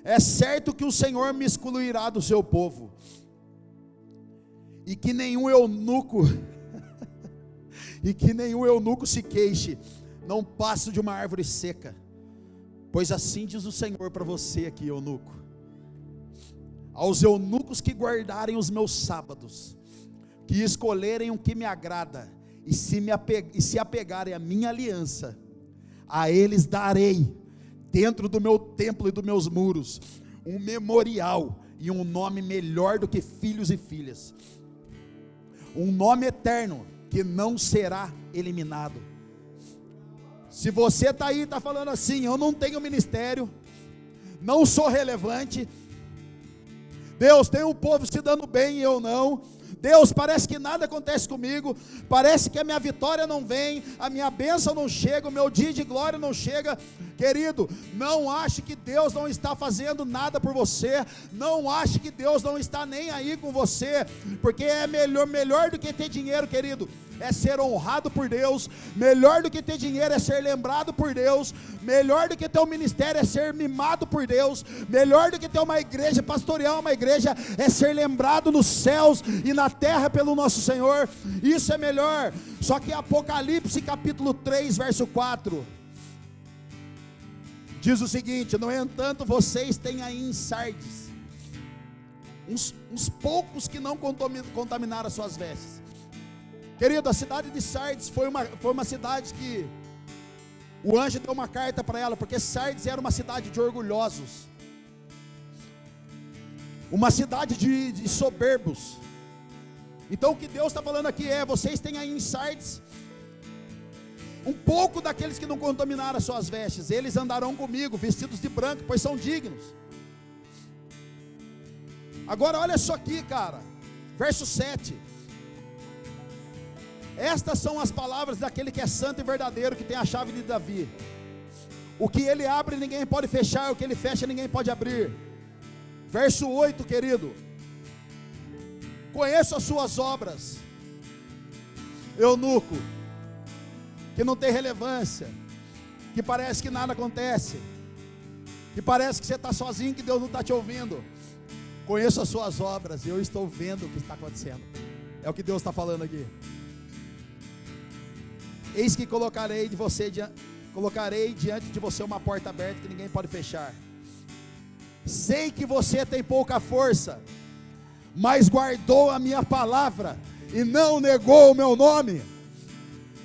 é certo que o Senhor me excluirá do seu povo. E que nenhum eunuco e que nenhum eunuco se queixe: não passo de uma árvore seca. Pois assim diz o Senhor para você aqui, eunuco: aos eunucos que guardarem os meus sábados, que escolherem o que me agrada, e se apegarem à minha aliança, a eles darei, dentro do meu templo e dos meus muros, um memorial e um nome melhor do que filhos e filhas, um nome eterno que não será eliminado. Se você está aí, está falando assim: eu não tenho ministério, não sou relevante, Deus, tem um povo se dando bem e eu não. Deus, parece que nada acontece comigo, parece que a minha vitória não vem, a minha bênção não chega, o meu dia de glória não chega. Querido, não ache que Deus não está fazendo nada por você, não ache que Deus não está nem aí com você, porque é melhor do que ter dinheiro, querido, é ser honrado por Deus. Melhor do que ter dinheiro é ser lembrado por Deus. Melhor do que ter um ministério é ser mimado por Deus. Melhor do que ter uma igreja, pastorear uma igreja, é ser lembrado nos céus e na terra pelo nosso Senhor. Isso é melhor. Só que Apocalipse capítulo 3, verso 4 diz o seguinte: no entanto, vocês têm aí em Sardes uns poucos que não contaminaram as suas vestes. Querido, a cidade de Sardes foi uma cidade que o anjo deu uma carta para ela, porque Sardes era uma cidade de orgulhosos, uma cidade de soberbos. Então o que Deus está falando aqui é: vocês têm aí em Sardes um pouco daqueles que não contaminaram as suas vestes, eles andarão comigo vestidos de branco, pois são dignos. Agora olha só aqui, cara, verso 7. Estas são as palavras daquele que é santo e verdadeiro, que tem a chave de Davi. O que ele abre ninguém pode fechar, o que ele fecha ninguém pode abrir. Verso 8, querido: conheço as suas obras, eunuco, que não tem relevância, que parece que nada acontece, que parece que você está sozinho, que Deus não está te ouvindo. Conheço as suas obras, e eu estou vendo o que está acontecendo. É o que Deus está falando aqui. Eis que colocarei diante de você uma porta aberta que ninguém pode fechar. Sei que você tem pouca força, mas guardou a minha palavra e não negou o meu nome.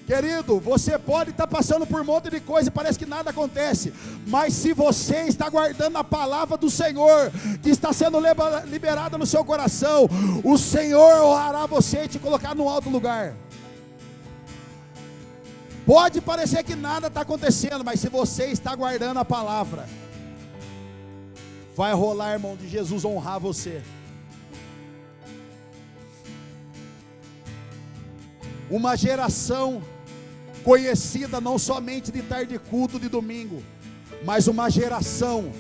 Querido, você pode estar passando por um monte de coisa e parece que nada acontece, mas se você está guardando a palavra do Senhor, que está sendo liberada no seu coração, o Senhor honrará você e te colocar no alto lugar. Pode parecer que nada está acontecendo, mas se você está guardando a palavra, vai rolar, irmão, de Jesus honrar você. uma geração conhecida não somente de tarde de culto de domingo, mas uma geração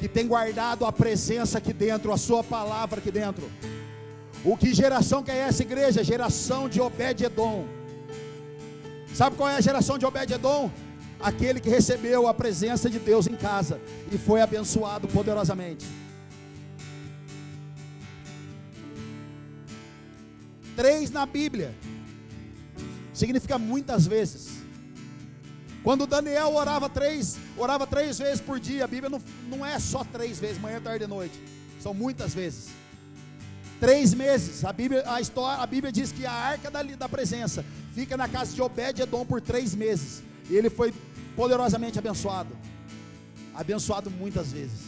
que tem guardado a presença aqui dentro, a sua palavra aqui dentro. O que geração que é essa igreja? Geração de Obed-Edom. Sabe qual é a geração de Obed-Edom? Aquele que recebeu a presença de Deus em casa e foi abençoado poderosamente. 3 na Bíblia significa muitas vezes. Quando Daniel orava três vezes por dia, a Bíblia não é só 3 vezes, manhã, tarde e noite, são muitas vezes. 3 meses, a Bíblia diz que a arca da presença fica na casa de Obed-Edom por 3 meses, e ele foi poderosamente abençoado muitas vezes.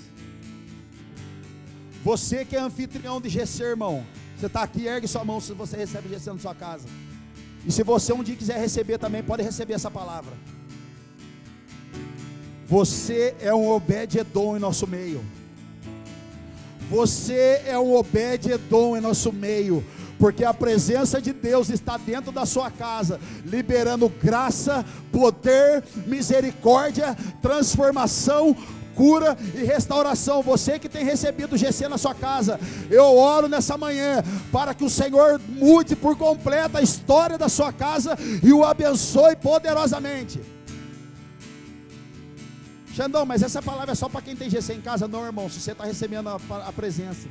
Você que é anfitrião de GC, irmão, você está aqui, ergue sua mão se você recebe GC na sua casa, e se você um dia quiser receber também, pode receber essa palavra. Você é um Obed-Edom em nosso meio. Você é um Obed-Edom em nosso meio, porque a presença de Deus está dentro da sua casa, liberando graça, poder, misericórdia, transformação, cura e restauração. Você que tem recebido o GC na sua casa, eu oro nessa manhã para que o Senhor mude por completo a história da sua casa e o abençoe poderosamente. Xandão, mas essa palavra é só para quem tem GC em casa? Não, irmão, se você está recebendo a presença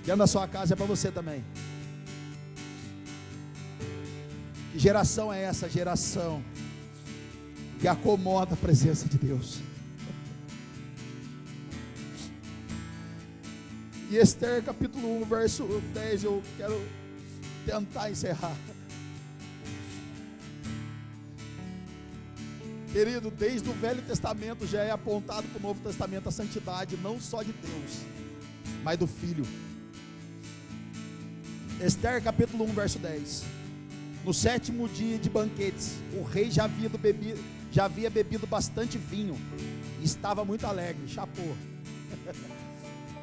dentro da sua casa, é para você também. Que geração é essa? Geração que acomoda a presença de Deus. E Esther capítulo 1, verso 10, eu quero tentar encerrar. Querido, desde o Velho Testamento já é apontado para o Novo Testamento a santidade, não só de Deus, mas do Filho. Esther capítulo 1, verso 10. No 7º dia de banquetes, o rei já havia bebido bastante vinho, e estava muito alegre, chapou.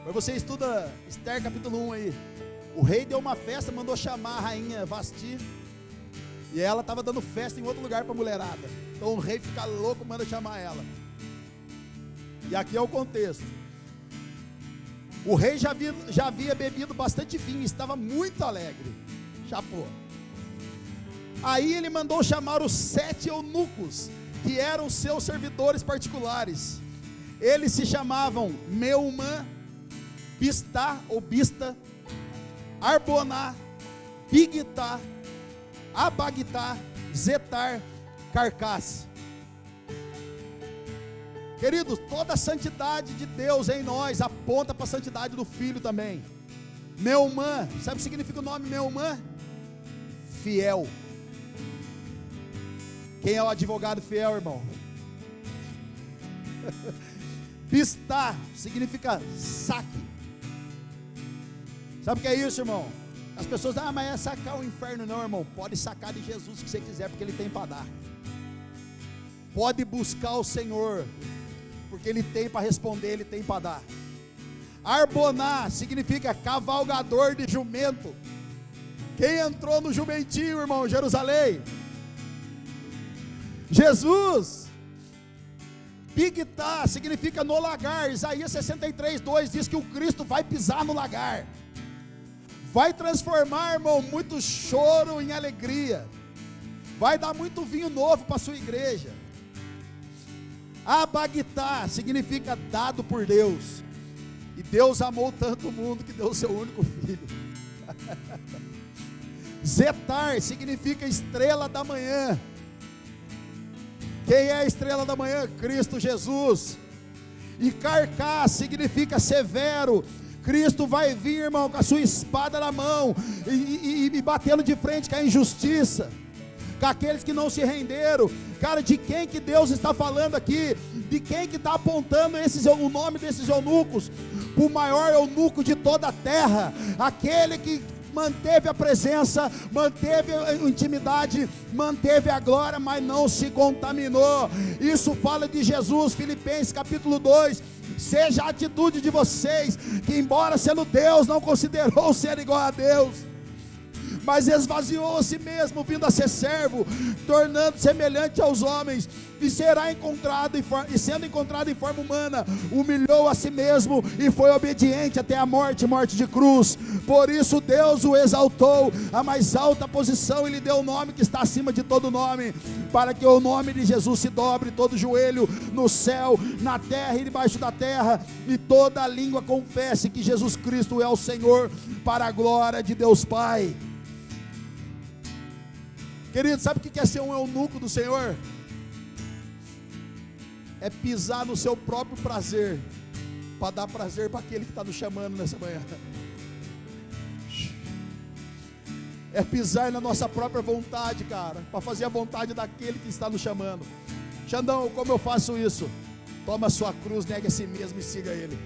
Mas você estuda Esther capítulo 1 aí. O rei deu uma festa, mandou chamar a rainha Vasti, e ela estava dando festa em outro lugar para a mulherada. Então o rei fica louco, manda chamar ela. E aqui é o contexto. O rei já havia bebido bastante vinho, estava muito alegre, chapou. Aí ele mandou chamar os 7 eunucos, que eram seus servidores particulares. Eles se chamavam Meumã, Bistá ou Bista, Arboná, Bigtá, Abagtá, Zetar, Carcás. Queridos, toda a santidade de Deus em nós aponta para a santidade do Filho também. Meumã, sabe o que significa o nome Meumã? Fiel. Quem é o advogado fiel, irmão? Bistá significa saque. Sabe o que é isso, irmão? As pessoas, mas é sacar o inferno. Não, irmão, pode sacar de Jesus o que você quiser, porque Ele tem para dar. Pode buscar o Senhor, porque Ele tem para responder, Ele tem para dar. Arboná significa cavalgador de jumento. Quem entrou no jumentinho, irmão, Jerusalém? Jesus. Bigtá significa no lagar. Isaías 63:2 diz que o Cristo vai pisar no lagar, vai transformar, irmão, muito choro em alegria, vai dar muito vinho novo para a sua igreja. Abagtá significa dado por Deus, e Deus amou tanto o mundo que deu o seu único filho. Zetar significa estrela da manhã. Quem é a estrela da manhã? Cristo Jesus. E Carcás significa severo. Cristo vai vir, irmão, com a sua espada na mão e batendo de frente com a injustiça, com aqueles que não se renderam. Cara, de quem que Deus está falando aqui? De quem que está apontando o nome desses eunucos? O maior eunuco de toda a terra, aquele que manteve a presença, manteve a intimidade, manteve a glória, mas não se contaminou. Isso fala de Jesus. Filipenses capítulo 2. Seja a atitude de vocês, que embora sendo Deus, não considerou ser igual a Deus, mas esvaziou a si mesmo, vindo a ser servo, tornando semelhante aos homens, e sendo encontrado em forma humana, humilhou a si mesmo e foi obediente até a morte de cruz. Por isso Deus o exaltou à mais alta posição e lhe deu o nome que está acima de todo nome, para que o nome de Jesus se dobre todo joelho no céu, na terra e debaixo da terra, e toda língua confesse que Jesus Cristo é o Senhor, para a glória de Deus Pai. Querido, sabe o que é ser um eunuco do Senhor? É pisar no seu próprio prazer, para dar prazer para aquele que está nos chamando nessa manhã. É pisar na nossa própria vontade, cara, para fazer a vontade daquele que está nos chamando. Xandão, como eu faço isso? Toma a sua cruz, negue a si mesmo e siga Ele.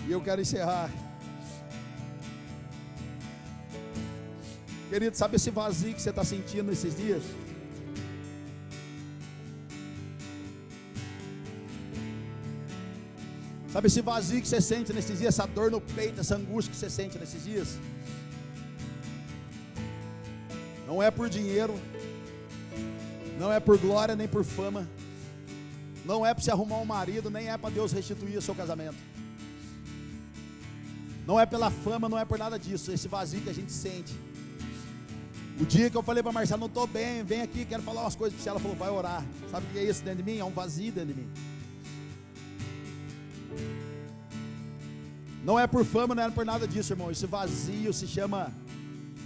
E eu quero encerrar. Querido, sabe esse vazio que você está sentindo esses dias? Sabe esse vazio que você sente nesses dias? Essa dor no peito, essa angústia que você sente nesses dias? Não é por dinheiro, não é por glória, nem por fama, não é para você arrumar um marido, nem é para Deus restituir o seu casamento. Não é pela fama, não é por nada disso. Esse vazio que a gente sente. O dia que eu falei para a Marcela, não estou bem, vem aqui, quero falar umas coisas para você. Ela falou, vai orar. Sabe o que é isso dentro de mim? É um vazio dentro de mim. Não é por fama, não é por nada disso, irmão. Esse vazio se chama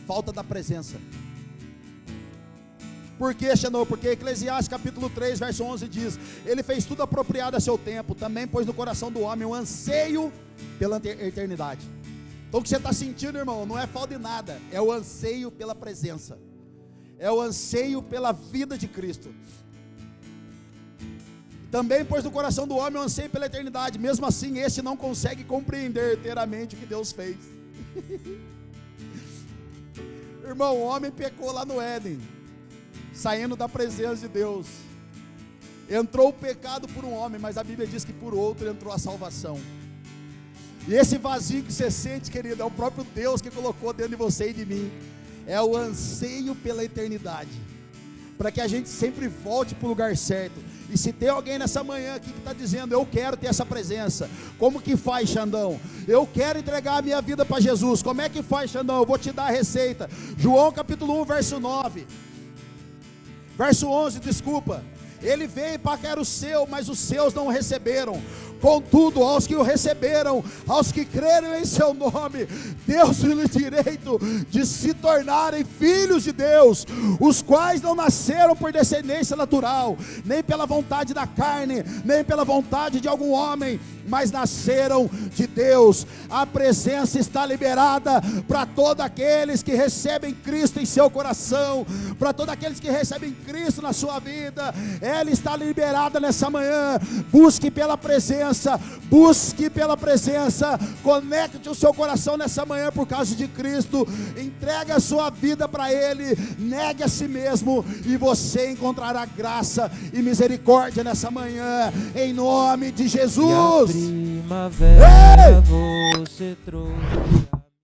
falta da presença. Por que, Xanô? Porque Eclesiastes capítulo 3, verso 11 diz: Ele fez tudo apropriado a seu tempo, também pôs no coração do homem um anseio pela eternidade. Então o que você está sentindo, irmão, não é falta de nada, é o anseio pela presença, é o anseio pela vida de Cristo. Também pôs no coração do homem um anseio pela eternidade. Mesmo assim, este não consegue compreender inteiramente o que Deus fez. Irmão, o homem pecou lá no Éden, saindo da presença de Deus. Entrou o pecado por um homem, mas a Bíblia diz que por outro entrou a salvação. E esse vazio que você sente, querido, é o próprio Deus que colocou dentro de você e de mim. É o anseio pela eternidade, para que a gente sempre volte para o lugar certo. E se tem alguém nessa manhã aqui que está dizendo, eu quero ter essa presença, como que faz, Xandão? Eu quero entregar a minha vida para Jesus, como é que faz, Xandão? Eu vou te dar a receita. João capítulo 1, verso 9, verso 11, desculpa. Ele veio para que era o seu, mas os seus não o receberam. Contudo, aos que o receberam, aos que creram em seu nome, deu-lhes direito de se tornarem filhos de Deus, os quais não nasceram por descendência natural, nem pela vontade da carne, nem pela vontade de algum homem, mas nasceram de Deus. A presença está liberada para todos aqueles que recebem Cristo em seu coração, para todos aqueles que recebem Cristo na sua vida. Ela está liberada nessa manhã. Busque pela presença, conecte o seu coração nessa manhã por causa de Cristo, entregue a sua vida para Ele, negue a si mesmo, e você encontrará graça e misericórdia nessa manhã, em nome de Jesus. Primavera você trouxe.